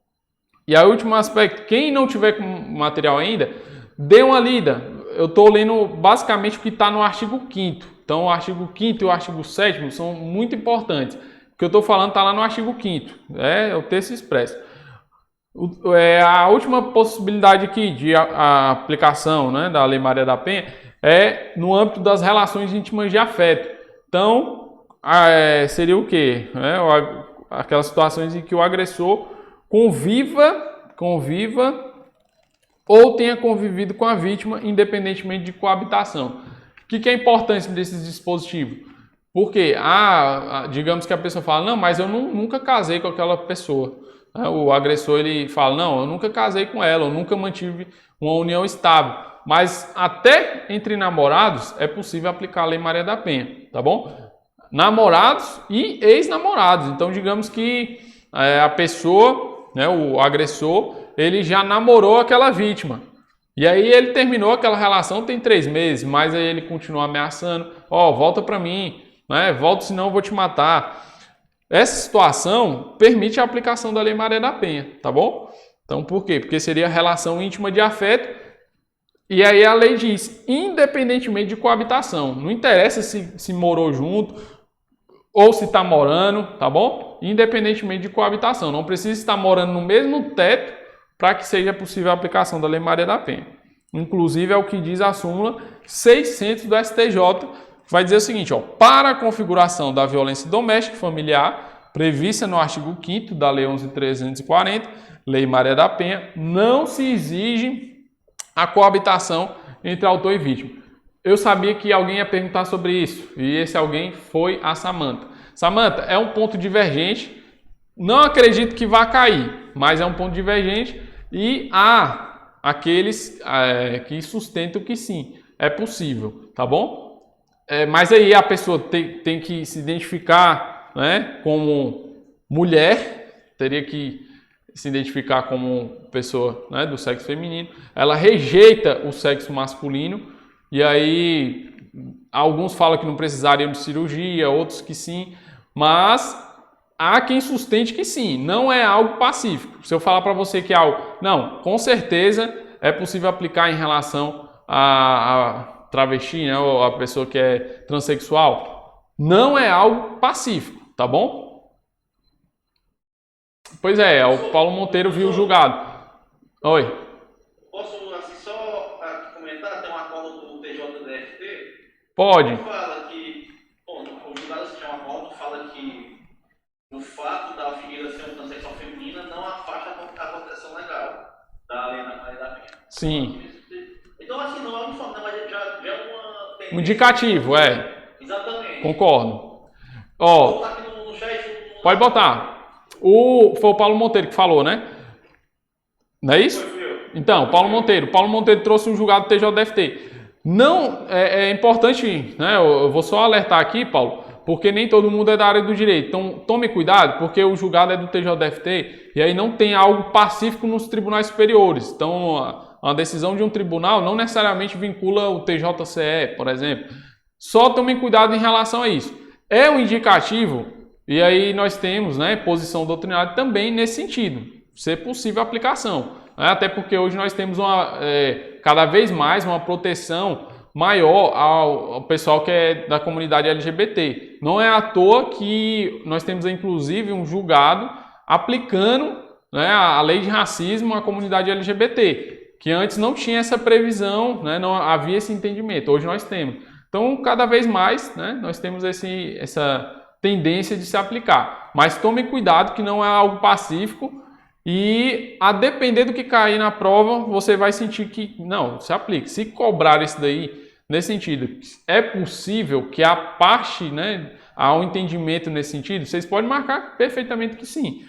E aí, o último aspecto, quem não tiver com material ainda, dê uma lida. Eu estou lendo basicamente o que está no artigo 5º. Então, o artigo 5º e o artigo 7º são muito importantes. O que eu estou falando está lá no artigo 5º, é o texto expresso. A última possibilidade aqui de a aplicação, né, da Lei Maria da Penha é no âmbito das relações íntimas de afeto. Então, seria o quê? Aquelas situações em que o agressor conviva ou tenha convivido com a vítima, independentemente de coabitação. O que é importante desses dispositivos? Porque, digamos que a pessoa fala, não, mas eu nunca casei com aquela pessoa. O agressor ele fala, não, eu nunca casei com ela, eu nunca mantive uma união estável. Mas até entre namorados é possível aplicar a Lei Maria da Penha, tá bom? Namorados e ex-namorados. Então, digamos que a pessoa, né, o agressor, ele já namorou aquela vítima. E aí ele terminou aquela relação tem 3 meses, mas aí ele continua ameaçando, volta pra mim, né? Volta senão eu vou te matar. Essa situação permite a aplicação da Lei Maria da Penha, tá bom? Então por quê? Porque seria relação íntima de afeto e aí a lei diz, independentemente de coabitação, não interessa se morou junto ou se tá morando, tá bom? Independentemente de coabitação. Não precisa estar morando no mesmo teto para que seja possível a aplicação da Lei Maria da Penha. Inclusive é o que diz a súmula 600 do STJ, vai dizer o seguinte, ó, para a configuração da violência doméstica e familiar, prevista no artigo 5º da Lei 11.340, Lei Maria da Penha, não se exige a coabitação entre autor e vítima. Eu sabia que alguém ia perguntar sobre isso, e esse alguém foi a Samantha. Samantha, é um ponto divergente, não acredito que vá cair, mas é um ponto divergente, e há aqueles que sustentam que sim, é possível, tá bom? Mas aí a pessoa tem que se identificar, né, como mulher, teria que se identificar como pessoa, né, do sexo feminino, ela rejeita o sexo masculino, e aí alguns falam que não precisariam de cirurgia, outros que sim, mas há quem sustente que sim, não é algo pacífico. Se eu falar para você que é algo, não, com certeza é possível aplicar em relação a travesti, né, ou a pessoa que é transexual, não é algo pacífico, tá bom? Pois é, o Paulo Monteiro viu o julgado. Oi. Posso assim, só comentar? Tem um acordo do TJDFT? Pode. Fala que, bom, o julgado se chama acordo, fala que o fato da figura ser uma transexual feminina não afasta a proteção legal da Lei Maria da Penha. Sim. Então, assim, não é um informe, mas já é uma... Um indicativo, Exatamente. Concordo. Ó, Vou botar aqui no chat. pode botar. Foi o Paulo Monteiro que falou, né? Não é isso? Então, Paulo Monteiro trouxe um julgado do TJDFT. Não, é importante, né? Eu vou só alertar aqui, Paulo, porque nem todo mundo é da área do direito. Então, tome cuidado, porque o julgado é do TJDFT e aí não tem algo pacífico nos tribunais superiores. Então, a decisão de um tribunal não necessariamente vincula o TJCE, por exemplo. Só tome cuidado em relação a isso. É um indicativo, e aí nós temos, né, posição doutrinária também nesse sentido, ser possível a aplicação. Né? Até porque hoje nós temos cada vez mais uma proteção maior ao pessoal que é da comunidade LGBT. Não é à toa que nós temos, inclusive, um julgado aplicando, né, a lei de racismo à comunidade LGBT, que antes não tinha essa previsão, né, não havia esse entendimento. Hoje nós temos. Então, cada vez mais, né, nós temos essa tendência de se aplicar. Mas tome cuidado que não é algo pacífico e, a depender do que cair na prova, você vai sentir que não, se aplica. Se cobrar isso daí, nesse sentido, é possível que a parte, né, há um entendimento nesse sentido, vocês podem marcar perfeitamente que sim.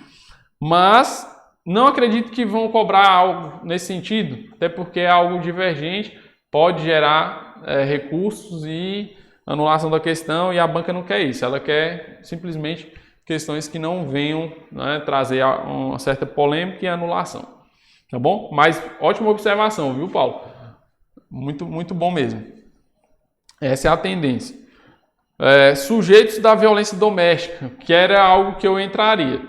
Mas não acredito que vão cobrar algo nesse sentido, até porque é algo divergente, pode gerar recursos e anulação da questão, e a banca não quer isso, ela quer simplesmente questões que não venham, né, trazer uma certa polêmica e anulação, tá bom? Mas ótima observação, viu, Paulo? Muito, muito bom mesmo. Essa é a tendência. Sujeitos da violência doméstica, que era algo que eu entraria.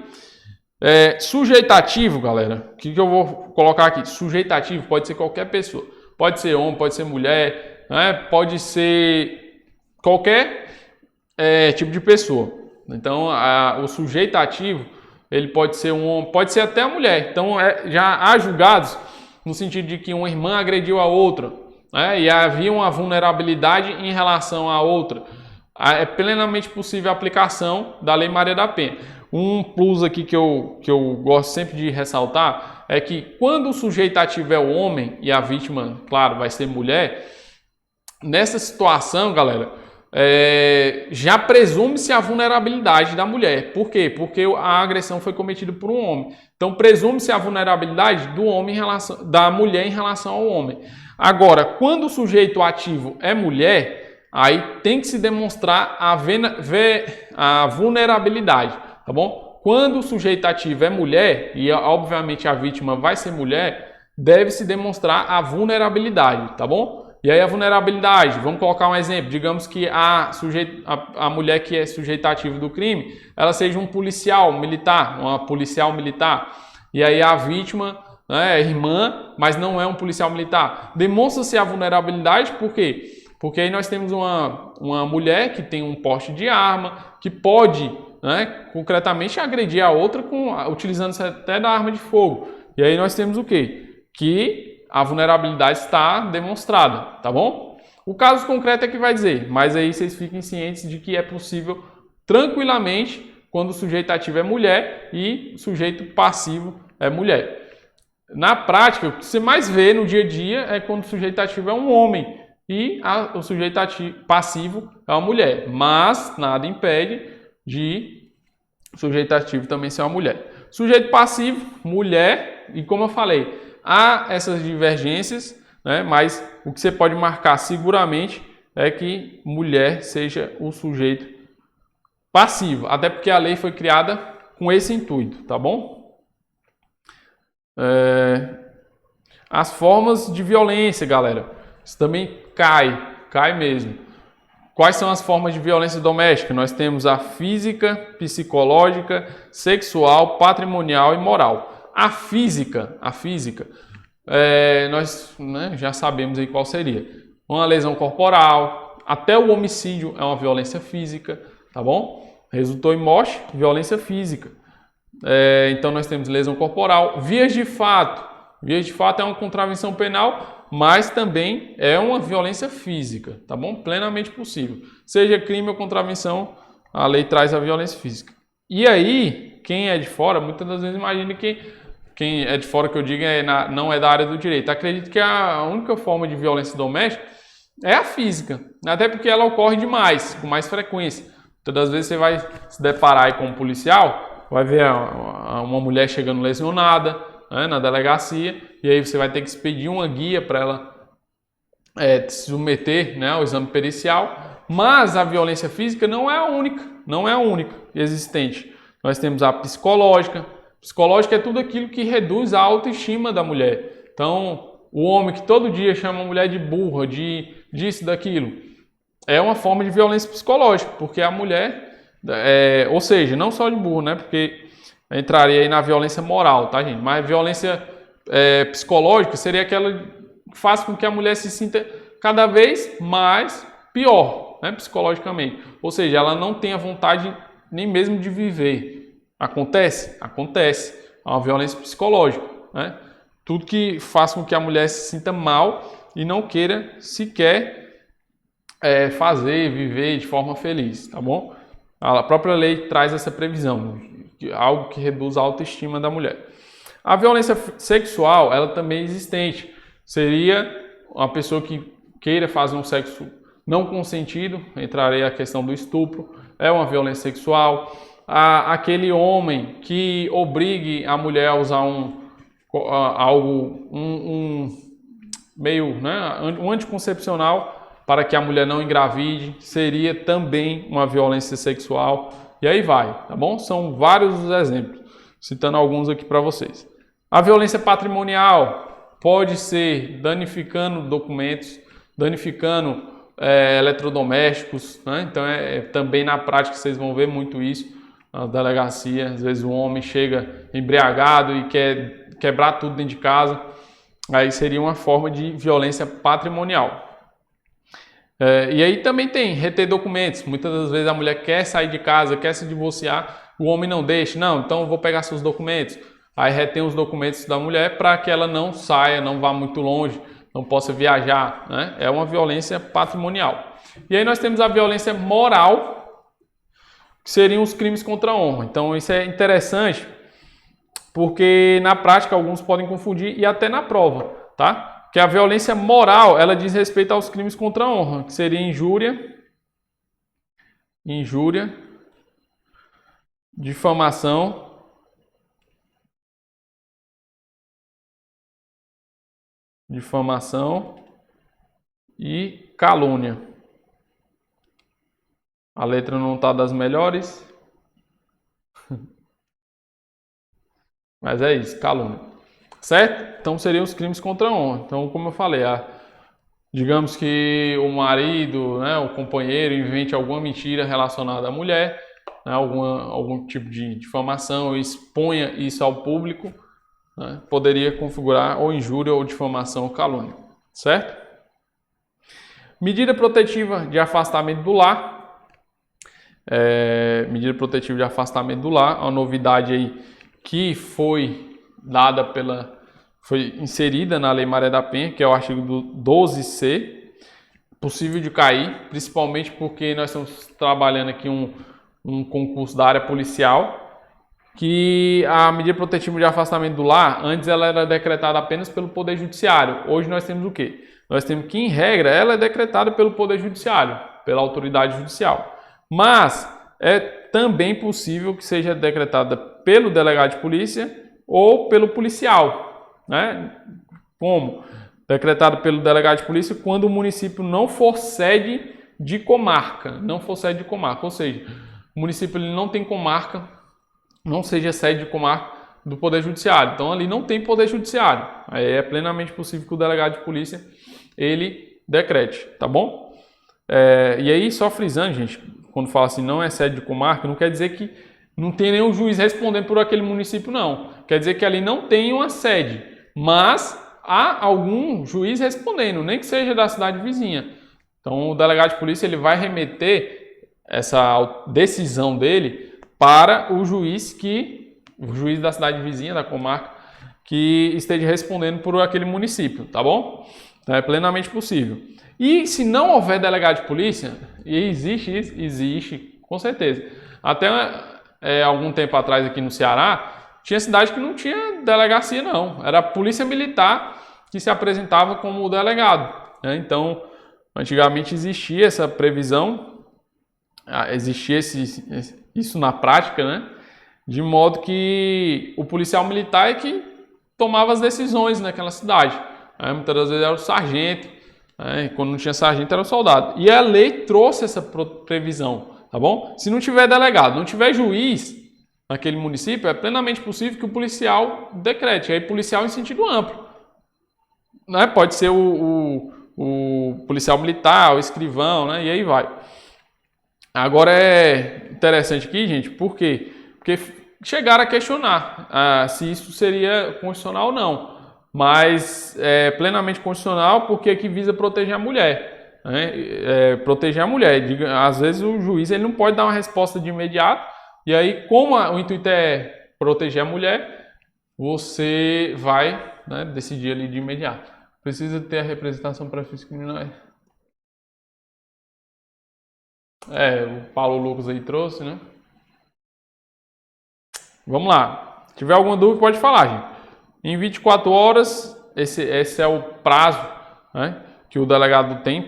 Sujeitativo, galera, o que eu vou colocar aqui? Sujeitativo pode ser qualquer pessoa, pode ser homem, pode ser mulher, né? Pode ser qualquer tipo de pessoa. Então, o sujeitativo, ele pode ser um homem, pode ser até a mulher. Então, já há julgados no sentido de que uma irmã agrediu a outra, né? E havia uma vulnerabilidade em relação à outra. É plenamente possível a aplicação da Lei Maria da Penha. Um plus aqui que eu gosto sempre de ressaltar é que quando o sujeitativo é o homem e a vítima, claro, vai ser mulher, nessa situação, galera, já presume-se a vulnerabilidade da mulher. Por quê? Porque a agressão foi cometida por um homem. Então, presume-se a vulnerabilidade do homem da mulher em relação ao homem. Agora, quando o sujeito ativo é mulher, aí tem que se demonstrar a vulnerabilidade, tá bom? Quando o sujeito ativo é mulher, e obviamente a vítima vai ser mulher, deve-se demonstrar a vulnerabilidade, tá bom? E aí a vulnerabilidade, vamos colocar um exemplo, digamos que a mulher que é sujeitativa do crime, ela seja um policial militar, uma policial militar, e aí a vítima, né, é irmã, mas não é um policial militar. Demonstra-se a vulnerabilidade, por quê? Porque aí nós temos uma mulher que tem um porte de arma, que pode né, concretamente agredir a outra utilizando-se até da arma de fogo. E aí nós temos o quê? Que a vulnerabilidade está demonstrada, tá bom? O caso concreto é que vai dizer, mas aí vocês fiquem cientes de que é possível tranquilamente quando o sujeito ativo é mulher e o sujeito passivo é mulher. Na prática, o que você mais vê no dia a dia é quando o sujeito ativo é um homem e o sujeito passivo é uma mulher. Mas nada impede de o sujeito ativo também ser uma mulher. Sujeito passivo, mulher, e como eu falei, há essas divergências, né? Mas o que você pode marcar seguramente é que mulher seja o sujeito passivo, até porque a lei foi criada com esse intuito, tá bom? As formas de violência, galera, isso também cai mesmo. Quais são as formas de violência doméstica? Nós temos a física, psicológica, sexual, patrimonial e moral. A física, nós, né, já sabemos aí qual seria. Uma lesão corporal, até o homicídio é uma violência física, tá bom? Resultou em morte, violência física. Então nós temos lesão corporal, vias de fato é uma contravenção penal, mas também é uma violência física, tá bom? Plenamente possível. Seja crime ou contravenção, a lei traz a violência física. E aí, quem é de fora, muitas das vezes imagina que quem é de fora, que eu digo, não é da área do direito. Acredito que a única forma de violência doméstica é a física, até porque ela ocorre demais, com mais frequência. Muitas das vezes você vai se deparar aí com um policial, vai ver uma mulher chegando lesionada, né, na delegacia, e aí você vai ter que expedir uma guia para ela se submeter, né, ao exame pericial. Mas a violência física não é a única existente. Nós temos a psicológica. Psicológica é tudo aquilo que reduz a autoestima da mulher. Então, o homem que todo dia chama a mulher de burra, disso, daquilo, é uma forma de violência psicológica, porque a mulher... ou seja, não só de burro, né? Porque entraria aí na violência moral, tá, gente? Mas violência psicológica seria aquela que faz com que a mulher se sinta cada vez mais pior, né? Psicologicamente. Ou seja, ela não tenha vontade nem mesmo de viver. Acontece? Acontece. É uma violência psicológica, né? Tudo que faz com que a mulher se sinta mal e não queira sequer viver de forma feliz, tá bom? A própria lei traz essa previsão, algo que reduz a autoestima da mulher. A violência sexual, ela também é existente. Seria uma pessoa que queira fazer um sexo não consentido, entraria a questão do estupro, é uma violência sexual. Aquele homem que obrigue a mulher a usar um anticoncepcional para que a mulher não engravide, seria também uma violência sexual. E aí vai, tá bom? São vários os exemplos, citando alguns aqui para vocês. A violência patrimonial pode ser danificando documentos, danificando eletrodomésticos, né? Então também na prática vocês vão ver muito isso na delegacia. Às vezes o homem chega embriagado e quer quebrar tudo dentro de casa. Aí seria uma forma de violência patrimonial. E aí também tem reter documentos. Muitas das vezes a mulher quer sair de casa, quer se divorciar, o homem não deixa. Não, então eu vou pegar seus documentos. Aí retém os documentos da mulher para que ela não saia, não vá muito longe, não possa viajar, né? É uma violência patrimonial. E aí nós temos a violência moral, que seriam os crimes contra a honra. Então isso é interessante, porque na prática alguns podem confundir e até na prova, tá? Que a violência moral, ela diz respeito aos crimes contra a honra, que seria injúria, difamação, e calúnia. A letra não está das melhores, mas é isso, calúnia. Certo? Então seriam os crimes contra a honra. Então, como eu falei, digamos que o marido, né, o companheiro invente alguma mentira relacionada à mulher, né, algum tipo de difamação, exponha isso ao público, né, poderia configurar ou injúria ou difamação ou calúnia. Certo? Medida protetiva de afastamento do lar. medida protetiva de afastamento do lar, uma novidade aí que foi inserida na Lei Maria da Penha, que é o artigo do 12C, possível de cair, principalmente porque nós estamos trabalhando aqui um concurso da área policial, que a medida protetiva de afastamento do lar, antes ela era decretada apenas pelo Poder Judiciário. Hoje nós temos o quê? Nós temos que, em regra, ela é decretada pelo Poder Judiciário, pela autoridade judicial. Mas é também possível que seja decretada pelo delegado de polícia ou pelo policial, né? Como? Decretada pelo delegado de polícia quando o município não for sede de comarca, ou seja, o município ele não tem comarca, não seja sede de comarca do Poder Judiciário. Então, ali não tem Poder Judiciário. Aí é plenamente possível que o delegado de polícia, ele decrete, tá bom? E aí, só frisando, gente, quando fala assim, não é sede de comarca, não quer dizer que não tem nenhum juiz respondendo por aquele município, não. Quer dizer que ali não tem uma sede, mas há algum juiz respondendo, nem que seja da cidade vizinha. Então, o delegado de polícia, ele vai remeter essa decisão dele para o juiz da cidade vizinha, da comarca, que esteja respondendo por aquele município, tá bom? Então é plenamente possível. E se não houver delegado de polícia, e existe isso? Existe, com certeza. Até algum tempo atrás aqui no Ceará, tinha cidade que não tinha delegacia não, era a polícia militar que se apresentava como o delegado, né? Então, antigamente existia essa previsão, existia isso na prática, né? De modo que o policial militar é que tomava as decisões naquela cidade. Muitas das vezes era o sargento, quando não tinha sargento era o soldado. E a lei trouxe essa previsão, tá bom? Se não tiver delegado, não tiver juiz naquele município, é plenamente possível que o policial decrete. Aí policial em sentido amplo, né? Pode ser o policial militar, o escrivão, né? E aí vai. Agora é interessante aqui, gente, por quê? Porque chegaram a questionar se isso seria constitucional ou não, mas é plenamente constitucional porque aqui visa proteger a mulher, né? Proteger a mulher. Às vezes o juiz ele não pode dar uma resposta de imediato, e aí como o intuito é proteger a mulher, você vai, né, decidir ali de imediato. Precisa ter a representação para fins criminais. O Paulo Lucas aí trouxe, né? Vamos lá. Se tiver alguma dúvida, pode falar, gente. Em 24 horas, esse é o prazo, né, que o delegado tem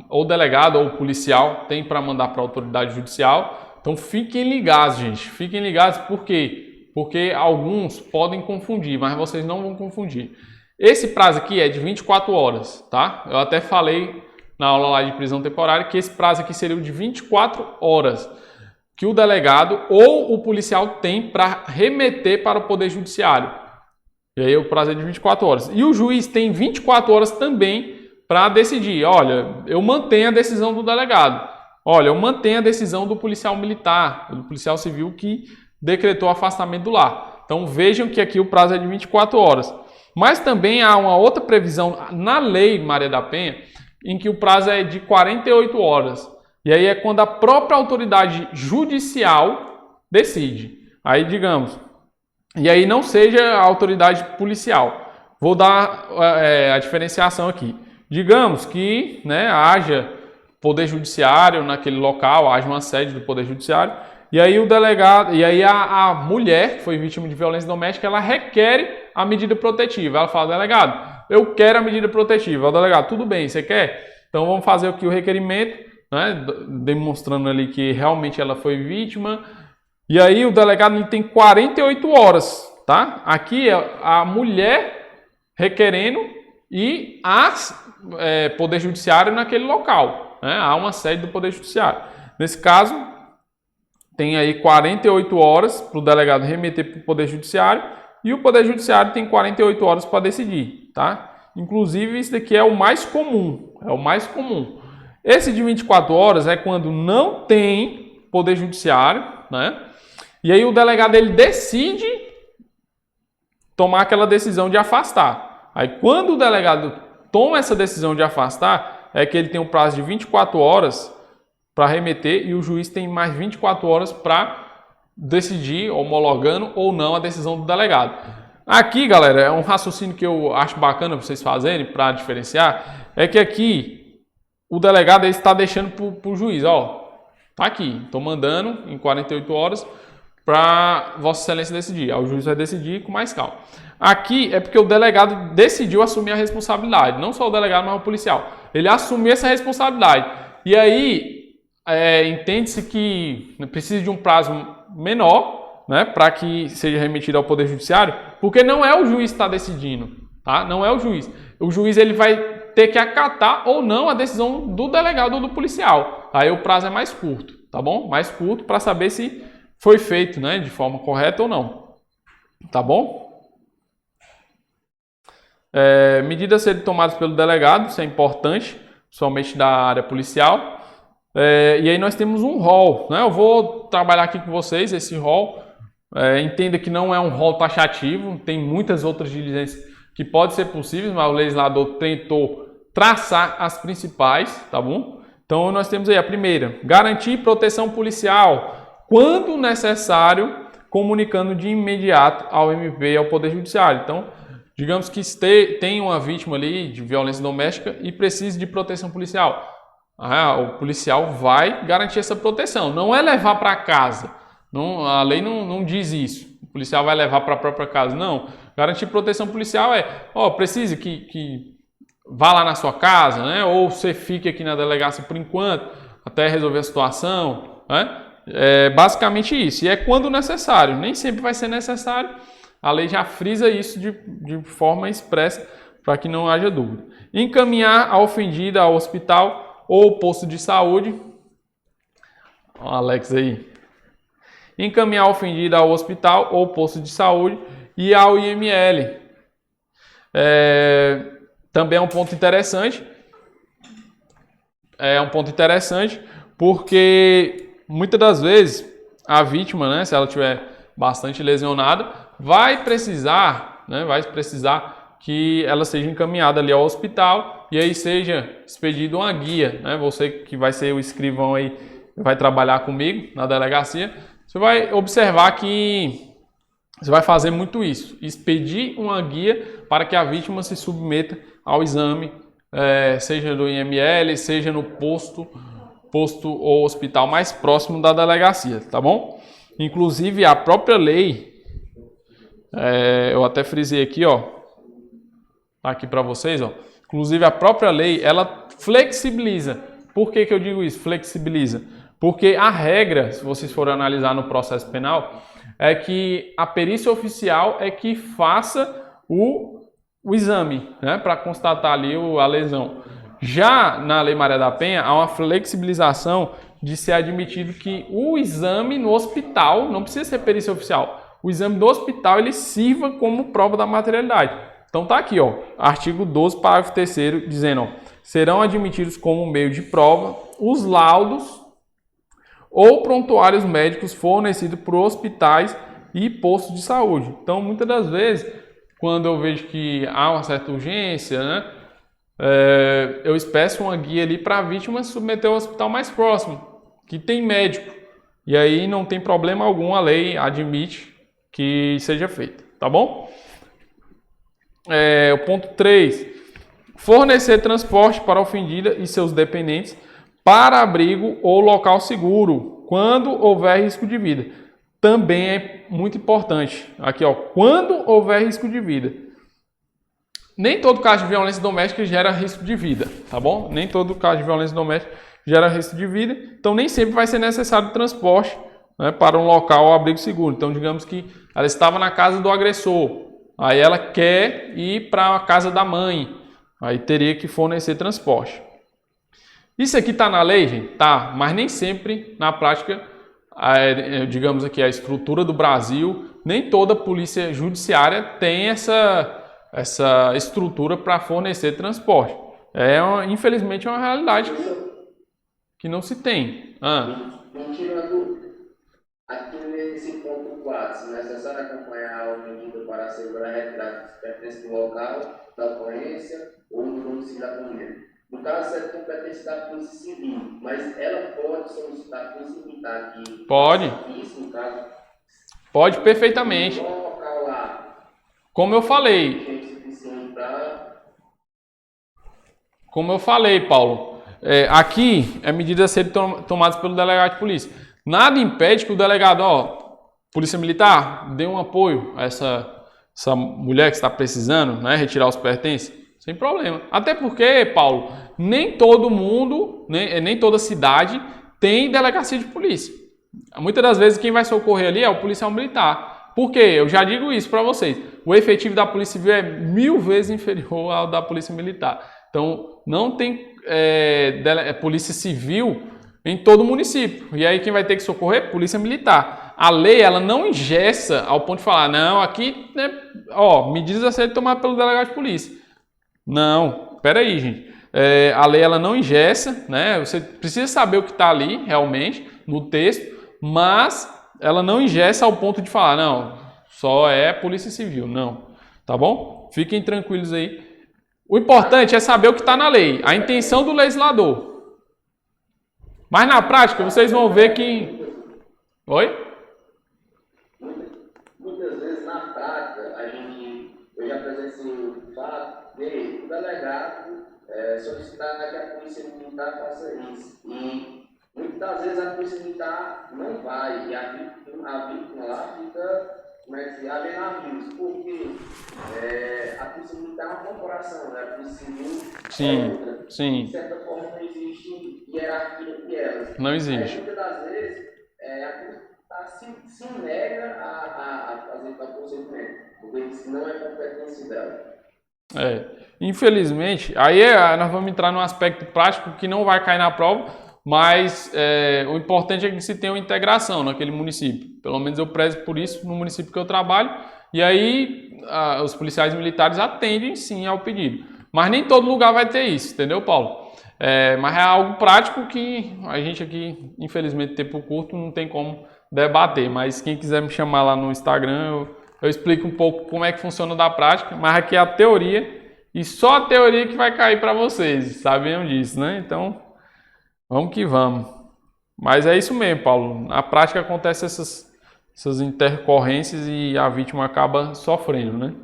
ou o delegado ou o policial tem para mandar para a autoridade judicial. Então, fiquem ligados, gente. Fiquem ligados, por quê? Porque alguns podem confundir, mas vocês não vão confundir. Esse prazo aqui é de 24 horas, tá? Eu até falei na aula lá de prisão temporária que esse prazo aqui seria o de 24 horas que o delegado ou o policial tem para remeter para o Poder Judiciário. E aí o prazo é de 24 horas. E o juiz tem 24 horas também para decidir. Olha, eu mantenho a decisão do delegado. Olha, eu mantenho a decisão do policial militar, do policial civil que decretou o afastamento do lar. Então vejam que aqui o prazo é de 24 horas. Mas também há uma outra previsão na Lei Maria da Penha, em que o prazo é de 48 horas. E aí é quando a própria autoridade judicial decide. Aí, digamos, e aí não seja a autoridade policial. Vou dar a diferenciação aqui. Digamos que, né, haja Poder Judiciário naquele local, haja uma sede do Poder Judiciário, e aí o delegado, e aí a mulher que foi vítima de violência doméstica, ela requer a medida protetiva. Ela fala, delegado, eu quero a medida protetiva. O delegado, tudo bem, você quer? Então vamos fazer aqui o requerimento, né, demonstrando ali que realmente ela foi vítima. E aí o delegado ele tem 48 horas, tá? Aqui é a mulher requerendo e há Poder Judiciário naquele local, né? Há uma sede do Poder Judiciário. Nesse caso, tem aí 48 horas para o delegado remeter para o Poder Judiciário e o Poder Judiciário tem 48 horas para decidir, tá? Inclusive, isso daqui é o mais comum, Esse de 24 horas é quando não tem Poder Judiciário, né? E aí o delegado ele decide tomar aquela decisão de afastar. Aí quando o delegado toma essa decisão de afastar, é que ele tem um prazo de 24 horas para remeter e o juiz tem mais 24 horas para decidir, homologando ou não a decisão do delegado. Aqui, galera, é um raciocínio que eu acho bacana vocês fazerem para diferenciar, é que aqui o delegado está deixando para o juiz, ó, tá aqui, estou mandando em 48 horas para Vossa Excelência decidir. Aí o juiz vai decidir com mais calma. Aqui é porque o delegado decidiu assumir a responsabilidade, não só o delegado, mas o policial. Ele assumiu essa responsabilidade. E aí entende-se que precisa de um prazo menor, né, para que seja remetido ao Poder Judiciário, porque não é o juiz que está decidindo, tá? Não é o juiz. O juiz ele vai ter que acatar ou não a decisão do delegado ou do policial. Aí o prazo é mais curto, tá bom? Mais curto para saber se foi feito, né, de forma correta ou não, tá bom? Medidas serem tomadas pelo delegado, isso é importante, principalmente da área policial. E aí nós temos um rol, né? Eu vou trabalhar aqui com vocês esse rol. Entenda que não é um rol taxativo, tem muitas outras diligências que podem ser possíveis, mas o legislador tentou traçar as principais, tá bom? Então nós temos aí a primeira, garantir proteção policial, quando necessário, comunicando de imediato ao MP e ao Poder Judiciário. Então, digamos que tem uma vítima ali de violência doméstica e precisa de proteção policial. O policial vai garantir essa proteção. Não é levar para casa. Não, a lei não diz isso. O policial vai levar para a própria casa. Não. Garantir proteção policial precisa que vá lá na sua casa, né? Ou você fique aqui na delegacia por enquanto, até resolver a situação. Né? É basicamente isso. E é quando necessário. Nem sempre vai ser necessário. A lei já frisa isso de forma expressa para que não haja dúvida. Encaminhar a ofendida ao hospital ou posto de saúde. Ó, Alex aí. Encaminhar a ofendida ao hospital ou posto de saúde e ao IML. Também é um ponto interessante. É um ponto interessante porque muitas das vezes a vítima, né, se ela estiver bastante lesionada, vai precisar que ela seja encaminhada ali ao hospital e aí seja expedida uma guia, né? Você que vai ser o escrivão aí, vai trabalhar comigo na delegacia, você vai observar que você vai fazer muito isso, expedir uma guia para que a vítima se submeta ao exame, seja do IML, seja no posto ou hospital mais próximo da delegacia, tá bom? Inclusive a própria lei, eu até frisei aqui, ó, tá aqui para vocês, ó. Inclusive a própria lei, ela flexibiliza. Por que eu digo isso? Flexibiliza. Porque a regra, se vocês forem analisar no processo penal, é que a perícia oficial é que faça o exame, né, para constatar ali a lesão. Já na Lei Maria da Penha, há uma flexibilização de ser admitido que o exame no hospital, não precisa ser perícia oficial, o exame do hospital ele sirva como prova da materialidade. Então tá aqui, ó, artigo 12, parágrafo 3º, dizendo, ó, serão admitidos como meio de prova os laudos ou prontuários médicos fornecidos por hospitais e postos de saúde. Então, muitas das vezes, quando eu vejo que há uma certa urgência, né, eu peço uma guia ali para a vítima se submeter ao hospital mais próximo, que tem médico. E aí não tem problema algum, a lei admite que seja feito, tá bom? O ponto 3. Fornecer transporte para a ofendida e seus dependentes para abrigo ou local seguro, quando houver risco de vida. Também é muito importante. Aqui, ó, quando houver risco de vida. Nem todo caso de violência doméstica gera risco de vida, tá bom? Nem todo caso de violência doméstica gera risco de vida, então nem sempre vai ser necessário transporte, né, para um local ou abrigo seguro. Então, digamos que ela estava na casa do agressor, aí ela quer ir para a casa da mãe, aí teria que fornecer transporte. Isso aqui está na lei, gente? Tá, mas nem sempre na prática, digamos aqui, a estrutura do Brasil, nem toda polícia judiciária tem essa estrutura para fornecer transporte. Infelizmente é uma realidade que não se tem. Me tira uma dúvida. Aqui nesse ponto 4, se necessário acompanhar o medido para assegurar retratos pertencentes do local da ocorrência ou do domicílio da comunidade. No caso, é competência da Polícia Civil, mas ela pode solicitar a Polícia Militar aqui. Pode. Isso, no caso. Pode perfeitamente. No local lá, Como eu falei. gente suficiente para. Como eu falei, Paulo. Aqui é medidas a serem tomadas pelo delegado de polícia. Nada impede que o delegado, Polícia Militar, dê um apoio a essa mulher que está precisando, né, retirar os pertences. Sem problema. Até porque, Paulo, nem todo mundo, nem toda cidade tem delegacia de polícia. Muitas das vezes quem vai socorrer ali é o policial militar. Por quê? Eu já digo isso para vocês. O efetivo da Polícia Civil é 1000 vezes inferior ao da Polícia Militar. Então, não tem Polícia Civil em todo o município. E aí quem vai ter que socorrer é Polícia Militar. A lei, ela não engessa ao ponto de falar, não, aqui, né, medidas a serem tomadas pelo delegado de polícia. Não, peraí, gente. A lei ela não engessa, né? Você precisa saber o que está ali realmente no texto, mas ela não engessa ao ponto de falar, não, só é Polícia Civil, não. Tá bom? Fiquem tranquilos aí. O importante é saber o que está na lei, a intenção do legislador. Mas na prática vocês vão ver que... Oi? Muitas vezes, na prática, eu já presenciei o fato de o delegado solicitar que a Polícia Militar faça isso. E muitas das vezes a Polícia Militar não vai, e a vítima lá fica, abre navios, porque a Polícia Militar é uma corporação, né? A Polícia Civil é outra. Sim. De certa forma, não existe hierarquia entre elas. Não existe. Muitas das vezes, a Polícia se nega a fazer tal procedimento, porque diz que não é competência dela. Infelizmente, aí nós vamos entrar num aspecto prático que não vai cair na prova, mas o importante é que se tenha uma integração naquele município. Pelo menos eu prezo por isso no município que eu trabalho, e aí os policiais militares atendem sim ao pedido. Mas nem todo lugar vai ter isso, entendeu, Paulo? Mas é algo prático que a gente aqui, infelizmente, tempo curto, não tem como debater. Mas quem quiser me chamar lá no Instagram, eu explico um pouco como é que funciona da prática, mas aqui é a teoria, e só a teoria que vai cair para vocês, sabiam disso, né? Então, vamos que vamos. Mas é isso mesmo, Paulo. Na prática acontecem essas intercorrências e a vítima acaba sofrendo, né?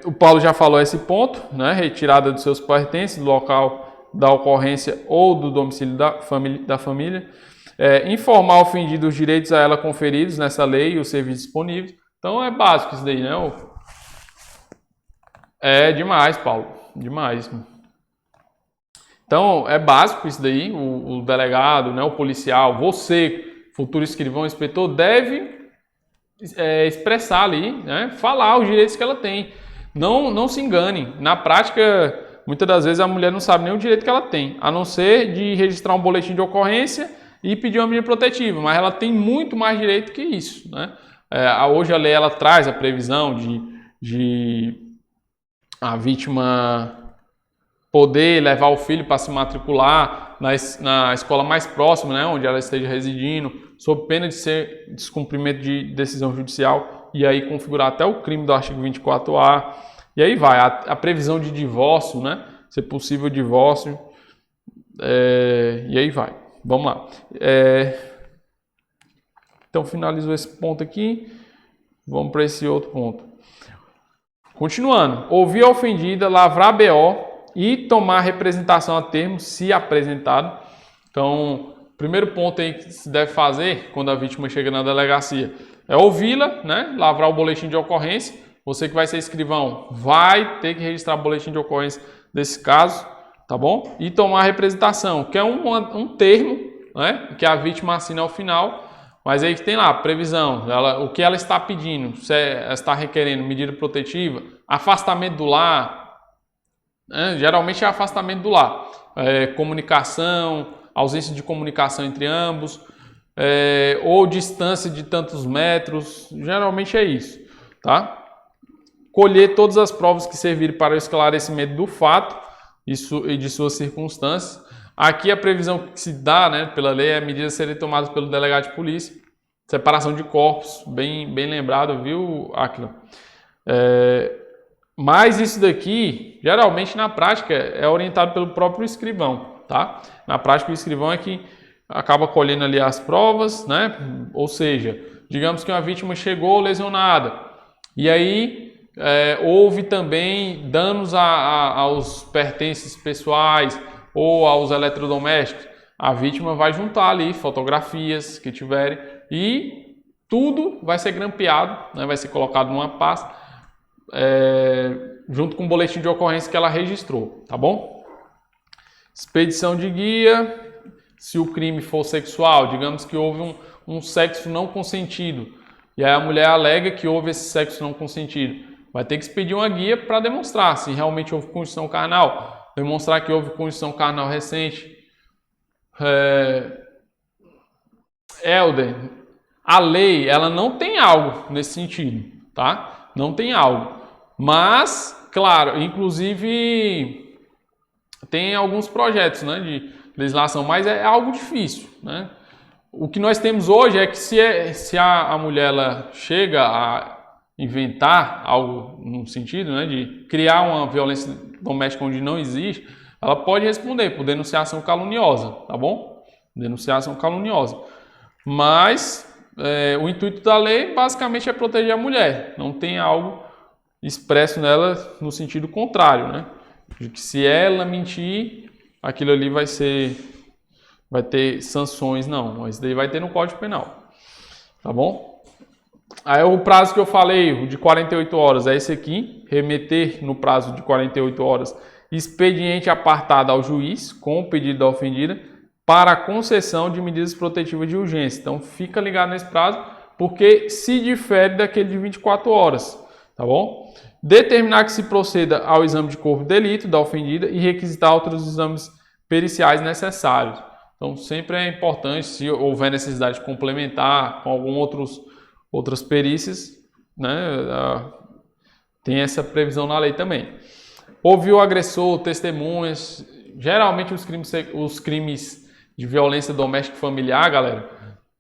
O Paulo já falou esse ponto, né? Retirada dos seus pertences do local da ocorrência ou do domicílio da família. Informar o ofendido os direitos a ela conferidos nessa lei e os serviços disponíveis. Então é básico isso daí, né? É demais, Paulo. Demais. Então é básico isso daí. O delegado, né, o policial, você, futuro escrivão, inspetor, deve expressar ali, né, falar os direitos que ela tem. Não se engane. Na prática, muitas das vezes a mulher não sabe nem o direito que ela tem, a não ser de registrar um boletim de ocorrência e pedir uma medida protetiva, mas ela tem muito mais direito que isso, né? Hoje a lei ela traz a previsão de a vítima poder levar o filho para se matricular na escola mais próxima, né, onde ela esteja residindo, sob pena de ser descumprimento de decisão judicial, e aí configurar até o crime do artigo 24A, e aí vai, a previsão de divórcio, né, ser possível divórcio, e aí vai. Vamos lá. Então, finalizou esse ponto aqui. Vamos para esse outro ponto. Continuando. Ouvir a ofendida, lavrar BO e tomar representação a termo, se apresentado. Então, o primeiro ponto aí que se deve fazer quando a vítima chega na delegacia é ouvi-la, né? Lavrar o boletim de ocorrência. Você que vai ser escrivão vai ter que registrar o boletim de ocorrência desse caso. Tá bom? E tomar representação, que é um termo, né, que a vítima assina ao final, mas aí que tem lá a previsão, o que ela está pedindo, se ela está requerendo medida protetiva, afastamento do lar, né, geralmente é afastamento do lar, comunicação, ausência de comunicação entre ambos, ou distância de tantos metros, geralmente é isso, tá? Colher todas as provas que servirem para o esclarecimento do fato, e de suas circunstâncias. Aqui a previsão que se dá, né, pela lei é medidas serem tomadas pelo delegado de polícia, separação de corpos, bem lembrado, viu, Aquila? Mas isso daqui, geralmente na prática, é orientado pelo próprio escrivão, tá? Na prática, o escrivão é que acaba colhendo ali as provas, né? Ou seja, digamos que uma vítima chegou lesionada e aí houve também danos aos pertences pessoais ou aos eletrodomésticos. A vítima vai juntar ali fotografias que tiverem e tudo vai ser grampeado, né? Vai ser colocado numa pasta junto com o boletim de ocorrência que ela registrou, tá bom? Expedição de guia. Se o crime for sexual, digamos que houve um sexo não consentido, e aí a mulher alega que houve esse sexo não consentido, vai ter que expedir uma guia para demonstrar se realmente houve conjunção carnal, demonstrar que houve conjunção carnal recente. Helder, a lei ela não tem algo nesse sentido, tá? Não tem algo, mas, claro, inclusive tem alguns projetos, né, de legislação, mas é algo difícil, né? O que nós temos hoje é que se a mulher ela chega a inventar algo no sentido, né, de criar uma violência doméstica onde não existe, ela pode responder por denunciação caluniosa, tá bom? Denunciação caluniosa. Mas o intuito da lei basicamente é proteger a mulher, não tem algo expresso nela no sentido contrário, né? De que se ela mentir, aquilo ali vai ter sanções, não, mas daí vai ter no Código Penal, tá bom? Aí o prazo que eu falei, o de 48 horas, é esse aqui, remeter no prazo de 48 horas, expediente apartado ao juiz, com o pedido da ofendida, para a concessão de medidas protetivas de urgência. Então fica ligado nesse prazo, porque se difere daquele de 24 horas, tá bom? Determinar que se proceda ao exame de corpo de delito da ofendida e requisitar outros exames periciais necessários. Então, sempre é importante, se houver necessidade de complementar com outras perícias, né, tem essa previsão na lei também. Ouvir o agressor, testemunhas, geralmente os crimes de violência doméstica e familiar, galera,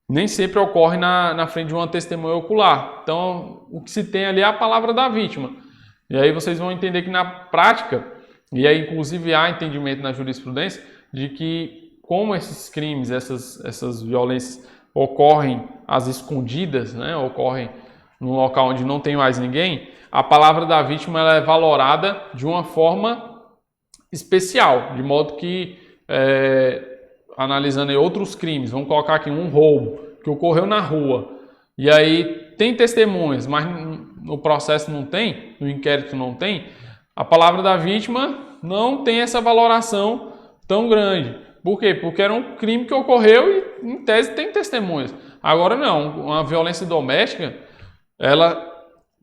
nem sempre ocorre na frente de uma testemunha ocular. Então, o que se tem ali é a palavra da vítima. E aí vocês vão entender que na prática, e aí inclusive há entendimento na jurisprudência, de que como esses crimes, essas violências ocorrem às escondidas, né, ocorrem num local onde não tem mais ninguém, a palavra da vítima ela é valorada de uma forma especial, de modo que, analisando aí outros crimes, vamos colocar aqui um roubo que ocorreu na rua, e aí tem testemunhas, mas no processo não tem, no inquérito não tem, a palavra da vítima não tem essa valoração tão grande. Por quê? Porque era um crime que ocorreu e, em tese, tem testemunhas. Agora não, uma violência doméstica, ela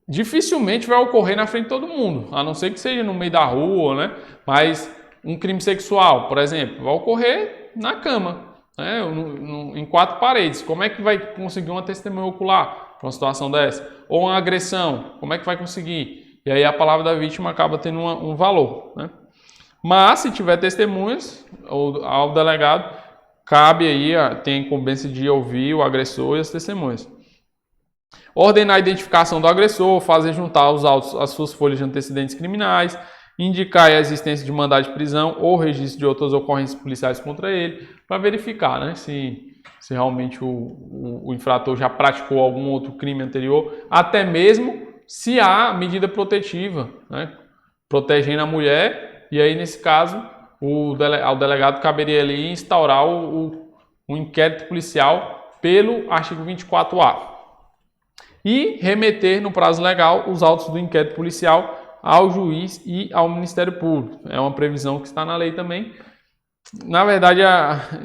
dificilmente vai ocorrer na frente de todo mundo, a não ser que seja no meio da rua, né? Mas um crime sexual, por exemplo, vai ocorrer na cama, né? Em 4 paredes. Como é que vai conseguir uma testemunha ocular para uma situação dessa? Ou uma agressão, como é que vai conseguir? E aí a palavra da vítima acaba tendo um valor, né? Mas, se tiver testemunhas, ao delegado, cabe aí, tem a incumbência de ouvir o agressor e as testemunhas. Ordenar a identificação do agressor, fazer juntar os autos às suas folhas de antecedentes criminais, indicar a existência de mandado de prisão ou registro de outras ocorrências policiais contra ele, para verificar, né, se realmente o infrator já praticou algum outro crime anterior, até mesmo se há medida protetiva, né, protegendo a mulher. E aí, nesse caso, ao delegado caberia ali instaurar o inquérito policial pelo artigo 24A. E remeter no prazo legal os autos do inquérito policial ao juiz e ao Ministério Público. É uma previsão que está na lei também. Na verdade,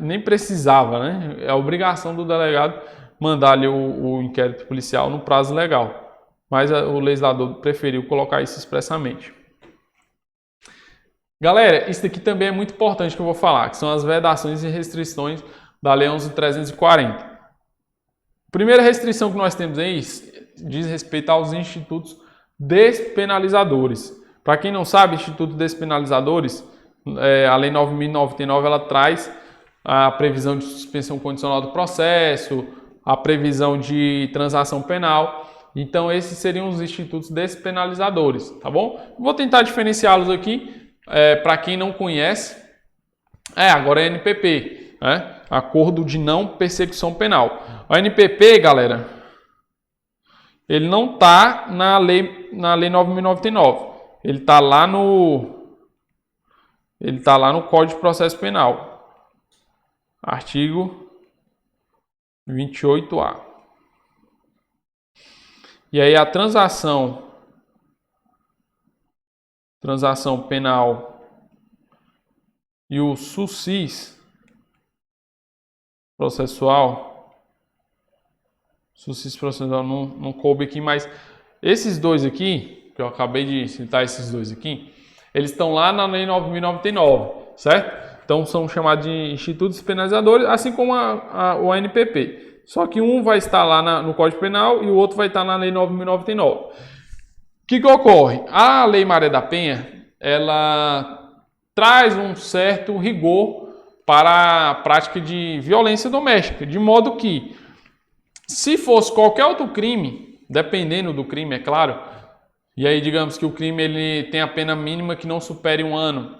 nem precisava, né? É a obrigação do delegado mandar ali o inquérito policial no prazo legal. Mas o legislador preferiu colocar isso expressamente. Galera, isso aqui também é muito importante que eu vou falar, que são as vedações e restrições da Lei 11.340. Primeira restrição que nós temos aí diz respeito aos institutos despenalizadores. Para quem não sabe, institutos despenalizadores, a Lei 9.099 ela traz a previsão de suspensão condicional do processo, a previsão de transação penal, Então, esses seriam os institutos despenalizadores, tá bom? Vou tentar diferenciá-los aqui, para quem não conhece. Agora é NPP, né? Acordo de Não Persecução Penal. O NPP, galera, ele não está na lei 9.099. Ele está lá no Código de Processo Penal. Artigo 28A. E aí a transação penal e o SUSIS processual não coube aqui, mas esses dois aqui, que eu acabei de citar, esses dois aqui, eles estão lá na Lei 9.099, certo? Então são chamados de institutos penalizadores, assim como o ANPP. Só que um vai estar lá no Código Penal e o outro vai estar na Lei 9.099. O que ocorre? A Lei Maria da Penha, ela traz um certo rigor para a prática de violência doméstica, de modo que, se fosse qualquer outro crime, dependendo do crime, é claro, e aí digamos que o crime ele tem a pena mínima que não supere 1 ano,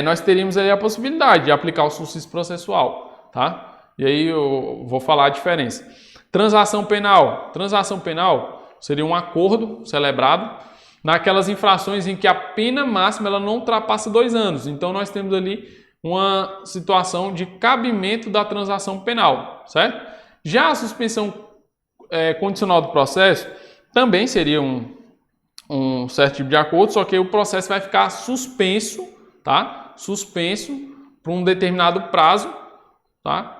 nós teríamos aí a possibilidade de aplicar o SUSIS processual, tá? E aí eu vou falar a diferença. Transação penal. Transação penal seria um acordo celebrado naquelas infrações em que a pena máxima ela não ultrapassa 2 anos. Então nós temos ali uma situação de cabimento da transação penal, certo? Já a suspensão condicional do processo também seria um certo tipo de acordo, só que o processo vai ficar suspenso, tá? Suspenso por um determinado prazo, tá?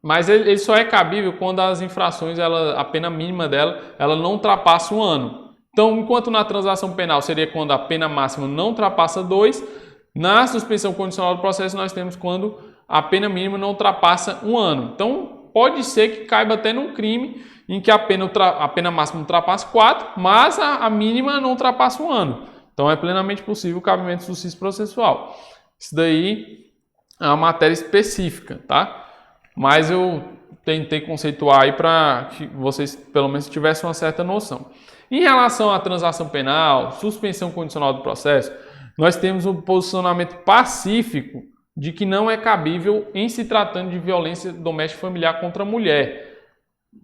Mas ele só é cabível quando as infrações, a pena mínima dela, ela não ultrapassa 1 ano. Então, enquanto na transação penal seria quando a pena máxima não ultrapassa 2, na suspensão condicional do processo nós temos quando a pena mínima não ultrapassa 1 ano. Então, pode ser que caiba até num crime em que a pena máxima ultrapassa 4, mas a mínima não ultrapassa 1 ano. Então, é plenamente possível o cabimento do SUSIS processual. Isso daí é uma matéria específica, tá? Mas eu tentei conceituar aí para que vocês pelo menos tivessem uma certa noção. Em relação à transação penal, suspensão condicional do processo, nós temos um posicionamento pacífico de que não é cabível em se tratando de violência doméstica familiar contra a mulher.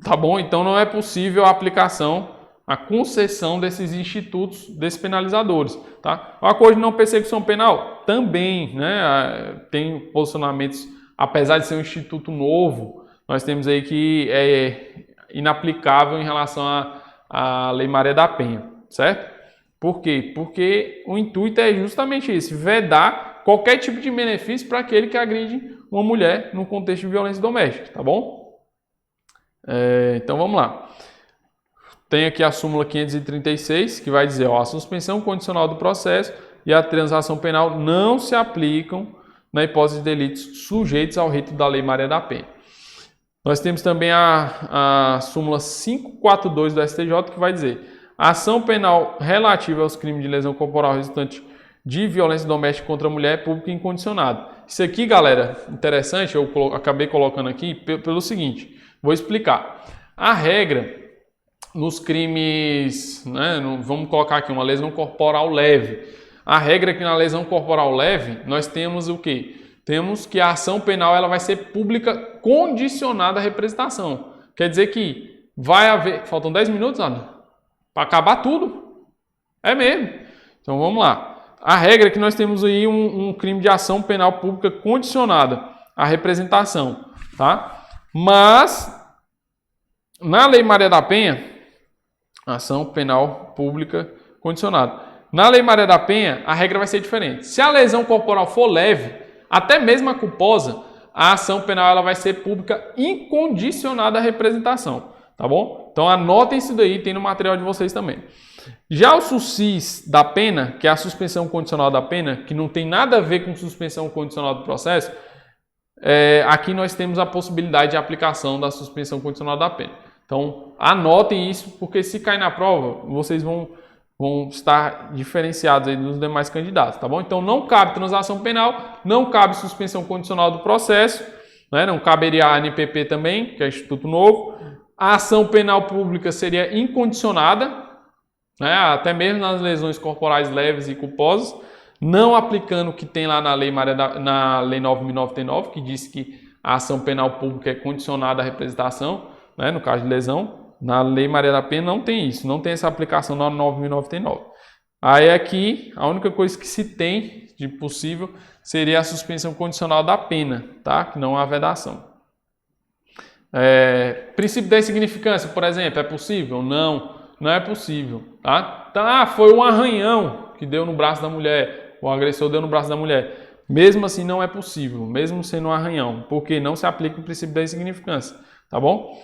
Tá bom? Então não é possível a aplicação, a concessão desses institutos despenalizadores. Tá? O acordo de não persecução penal também, né, tem posicionamentos. Apesar de ser um instituto novo, nós temos aí que é inaplicável em relação à Lei Maria da Penha, certo? Por quê? Porque o intuito é justamente esse, vedar qualquer tipo de benefício para aquele que agride uma mulher no contexto de violência doméstica, tá bom? Então vamos lá. Tem aqui a súmula 536, que vai dizer, a suspensão condicional do processo e a transação penal não se aplicam na hipótese de delitos sujeitos ao rito da Lei Maria da Penha. Nós temos também a súmula 542 do STJ, que vai dizer: a ação penal relativa aos crimes de lesão corporal resultante de violência doméstica contra a mulher é pública e incondicionada. Isso aqui, galera, interessante, eu acabei colocando aqui pelo seguinte, vou explicar. A regra nos crimes, né, vamos colocar aqui uma lesão corporal leve. A regra é que na lesão corporal leve, nós temos o quê? Temos que a ação penal ela vai ser pública condicionada à representação. Quer dizer que vai haver... Faltam 10 minutos, Ana? Para acabar tudo? É mesmo. Então vamos lá. A regra é que nós temos aí um crime de ação penal pública condicionada à representação. Tá? Mas, na Lei Maria da Penha, ação penal pública condicionada. Na Lei Maria da Penha, a regra vai ser diferente. Se a lesão corporal for leve, até mesmo a culposa, a ação penal ela vai ser pública incondicionada à representação. Tá bom? Então anotem isso daí, tem no material de vocês também. Já o SUSIS da pena, que é a suspensão condicional da pena, que não tem nada a ver com suspensão condicional do processo, aqui nós temos a possibilidade de aplicação da suspensão condicional da pena. Então anotem isso, porque se cair na prova, vocês vão estar diferenciados aí dos demais candidatos, tá bom? Então não cabe transação penal, não cabe suspensão condicional do processo, né? Não caberia a ANPP também, que é Instituto Novo. A ação penal pública seria incondicionada, né, até mesmo nas lesões corporais leves e culposas, não aplicando o que tem lá na Lei 9.099, que diz que a ação penal pública é condicionada à representação, né, no caso de lesão. Na Lei Maria da Penha não tem isso, não tem essa aplicação na 9.099. Aí aqui, a única coisa que se tem de possível seria a suspensão condicional da pena, tá? Que não há vedação. Princípio da insignificância, por exemplo, é possível? Não, não é possível, tá? Foi um arranhão que deu no braço da mulher, o agressor deu no braço da mulher. Mesmo assim não é possível, mesmo sendo um arranhão, porque não se aplica o princípio da insignificância, tá bom?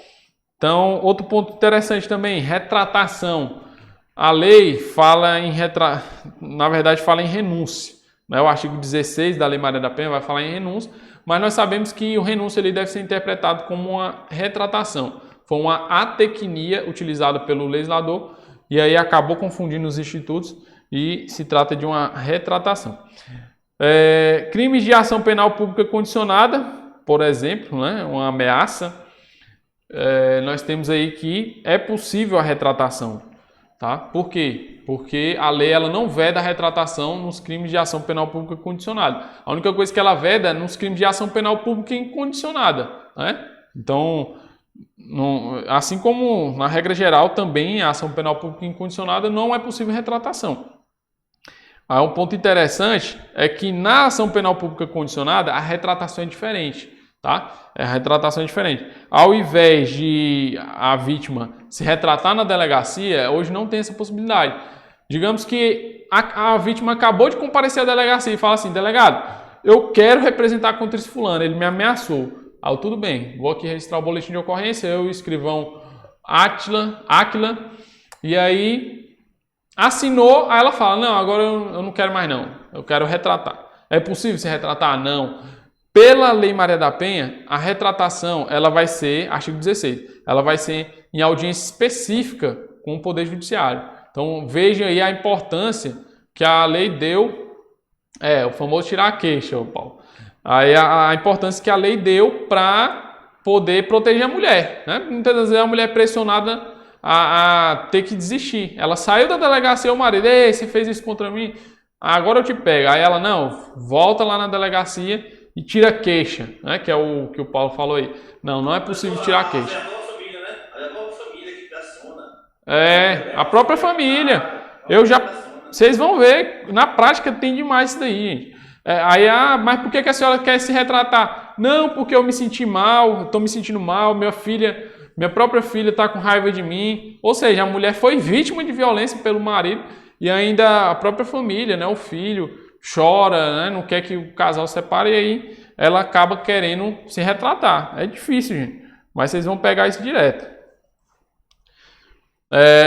Então, outro ponto interessante também, retratação. A lei fala na verdade fala em renúncia, né? O artigo 16 da Lei Maria da Penha vai falar em renúncia, mas nós sabemos que o renúncia ele deve ser interpretado como uma retratação. Foi uma atecnia utilizada pelo legislador e aí acabou confundindo os institutos e se trata de uma retratação. Crimes de ação penal pública condicionada, por exemplo, né? Uma ameaça, nós temos aí que é possível a retratação. Tá? Por quê? Porque a lei ela não veda a retratação nos crimes de ação penal pública condicionada. A única coisa que ela veda é nos crimes de ação penal pública incondicionada, né? Então, assim como na regra geral também a ação penal pública incondicionada não é possível retratação. Aí um ponto interessante é que na ação penal pública condicionada a retratação é diferente. Tá? A retratação é diferente. Ao invés de a vítima se retratar na delegacia, hoje não tem essa possibilidade. Digamos que a vítima acabou de comparecer à delegacia e fala assim: delegado, eu quero representar contra esse fulano, ele me ameaçou. Tudo bem, vou aqui registrar o boletim de ocorrência, eu, escrivão Áquila, e aí assinou, aí ela fala: não, agora eu não quero mais não, eu quero retratar. É possível se retratar? Não. Pela Lei Maria da Penha, a retratação ela vai ser, artigo 16, ela vai ser em audiência específica com o Poder Judiciário. Então veja aí a importância que a lei deu, o famoso tirar a queixa, Paulo. Aí a importância que a lei deu para poder proteger a mulher, né? Muitas vezes a mulher é pressionada a ter que desistir. Ela saiu da delegacia, o marido: ei, você fez isso contra mim, agora eu te pego. Aí ela: não, volta lá na delegacia e tira queixa, né? Que é o que o Paulo falou aí. Não é possível tirar queixa. É a própria família, né? É a própria família que pressiona. A própria família. Vocês vão ver, na prática tem demais isso daí, gente. Mas por que a senhora quer se retratar? Não, porque eu me senti mal, estou me sentindo mal, minha própria filha está com raiva de mim. Ou seja, a mulher foi vítima de violência pelo marido e ainda a própria família, né? O filho chora, né? Não quer que o casal separe e aí ela acaba querendo se retratar. É difícil, gente, mas vocês vão pegar isso direto.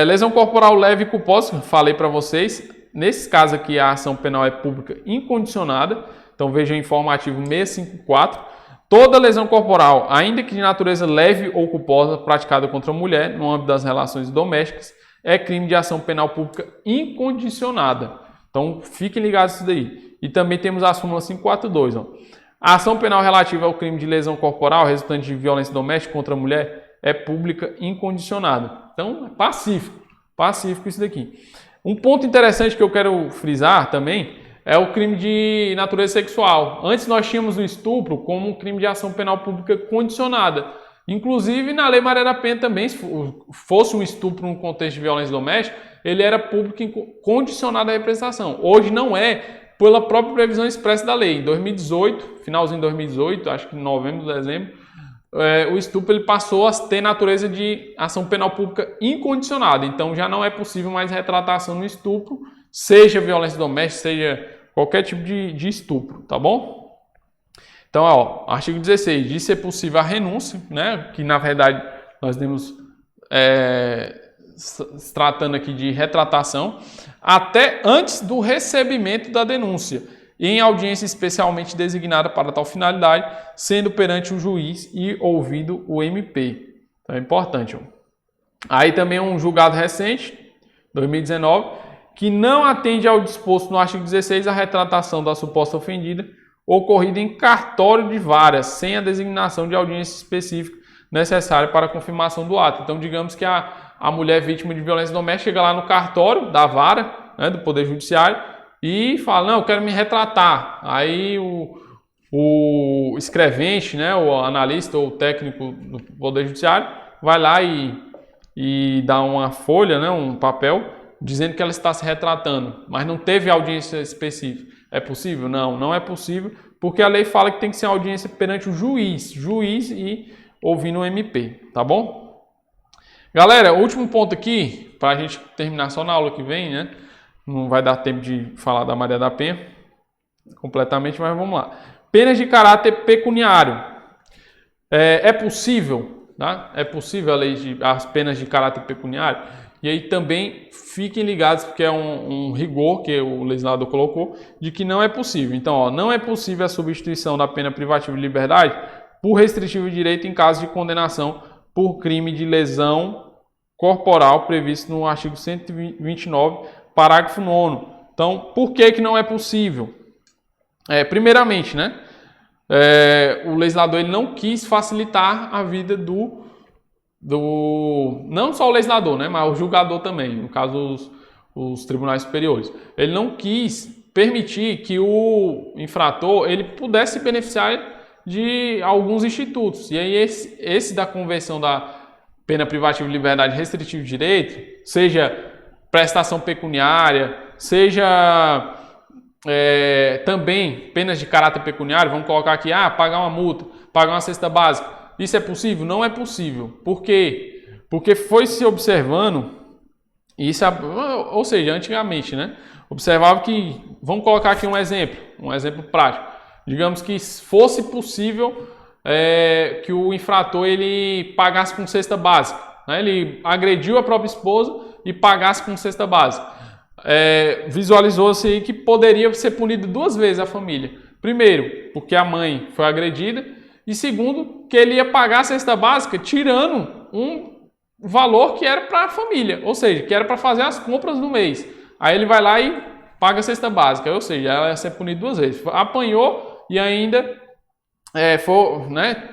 Lesão corporal leve e culposa, falei para vocês. Nesse caso aqui a ação penal é pública incondicionada, então veja o informativo 654. Toda lesão corporal, ainda que de natureza leve ou culposa, praticada contra a mulher no âmbito das relações domésticas, é crime de ação penal pública incondicionada. Então, fiquem ligados nisso daí. E também temos a súmula 542. A ação penal relativa ao crime de lesão corporal resultante de violência doméstica contra a mulher é pública incondicionada. Então, é pacífico isso daqui. Um ponto interessante que eu quero frisar também é o crime de natureza sexual. Antes nós tínhamos o estupro como um crime de ação penal pública condicionada. Inclusive, na Lei Maria da Penha também, se fosse um estupro no contexto de violência doméstica, ele era público condicionado à representação. Hoje não é, pela própria previsão expressa da lei. Em 2018, finalzinho de 2018, acho que em novembro, dezembro, o estupro ele passou a ter natureza de ação penal pública incondicionada. Então já não é possível mais retratação no estupro, seja violência doméstica, seja qualquer tipo de estupro, tá bom? Então, artigo 16, de ser possível a renúncia, né? Que na verdade nós temos se tratando aqui de retratação, até antes do recebimento da denúncia, em audiência especialmente designada para tal finalidade, sendo perante o juiz e ouvido o MP. Então é importante. Aí também um julgado recente, 2019, que não atende ao disposto no artigo 16 a retratação da suposta ofendida, ocorrida em cartório de varas, sem a designação de audiência específica necessária para a confirmação do ato. Então, digamos que a mulher vítima de violência doméstica chega lá no cartório da vara, né, do Poder Judiciário e fala, não, eu quero me retratar. Aí o escrevente, né, o analista ou o técnico do Poder Judiciário vai lá e dá uma folha, né, um papel, dizendo que ela está se retratando, mas não teve audiência específica. É possível? Não, não é possível, porque a lei fala que tem que ser audiência perante o juiz e ouvindo o MP, tá bom? Galera, último ponto aqui, para a gente terminar só na aula que vem, né? Não vai dar tempo de falar da Maria da Penha completamente, mas vamos lá. Penas de pecuniário. É possível, tá? É possível as penas de caráter pecuniário? E aí também fiquem ligados, porque é um rigor que o legislador colocou, de que não é possível. Então, ó, não é possível a substituição da pena privativa de liberdade por restritivo de direito em caso de condenação por crime de lesão corporal previsto no artigo 129, parágrafo 9º. Então, por que não é possível? Primeiramente, né, o legislador ele não quis facilitar a vida não só o legislador, né, mas o julgador também, no caso os tribunais superiores. Ele não quis permitir que o infrator ele pudesse beneficiar de alguns institutos. E aí esse da conversão da pena privativa de liberdade restritiva de direito, seja prestação pecuniária, seja também penas de caráter pecuniário, vamos colocar aqui, pagar uma multa, pagar uma cesta básica. Isso é possível? Não é possível. Por quê? Porque foi se observando, ou seja, antigamente, né? Observava que, vamos colocar aqui um exemplo prático. Digamos que fosse possível que o infrator ele pagasse com cesta básica, né? Ele agrediu a própria esposa e pagasse com cesta básica. Visualizou-se aí que poderia ser punido duas vezes a família. Primeiro, porque a mãe foi agredida, e segundo, que ele ia pagar a cesta básica tirando um valor que era para a família, ou seja, que era para fazer as compras do mês. Aí ele vai lá e paga a cesta básica, ou seja, ela ia ser punida duas vezes. Apanhou e ainda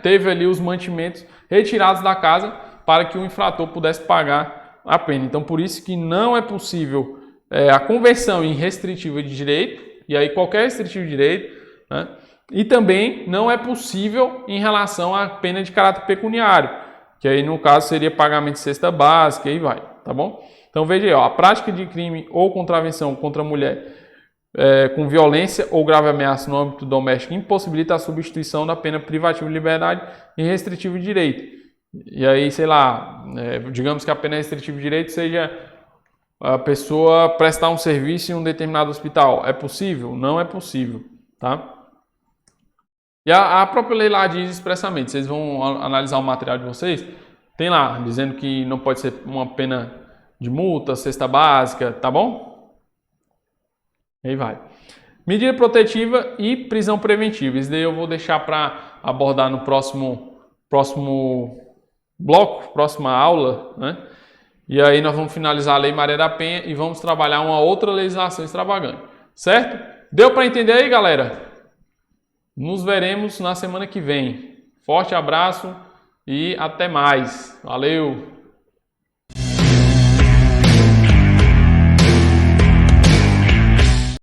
teve ali os mantimentos retirados da casa para que o infrator pudesse pagar a pena. Então, por isso que não é possível a conversão em restritiva de direito, e aí qualquer restritivo de direito, né? E também não é possível em relação à pena de caráter pecuniário, que aí no caso seria pagamento de cesta básica, e aí vai, tá bom? Então veja aí, a prática de crime ou contravenção contra a mulher com violência ou grave ameaça no âmbito doméstico impossibilita a substituição da pena privativa de liberdade em restritivo de direito. E aí, sei lá, digamos que a pena restritiva de direito seja a pessoa prestar um serviço em um determinado hospital. É possível? Não é possível, tá? E a própria lei lá diz expressamente, vocês vão analisar o material de vocês, tem lá, dizendo que não pode ser uma pena de multa, cesta básica, tá bom? Aí vai. Medida protetiva e prisão preventiva. Isso daí eu vou deixar para abordar no próximo bloco, próxima aula, né? E aí nós vamos finalizar a Lei Maria da Penha e vamos trabalhar uma outra legislação extravagante, certo? Deu para entender aí, galera? Nos veremos na semana que vem. Forte abraço e até mais. Valeu!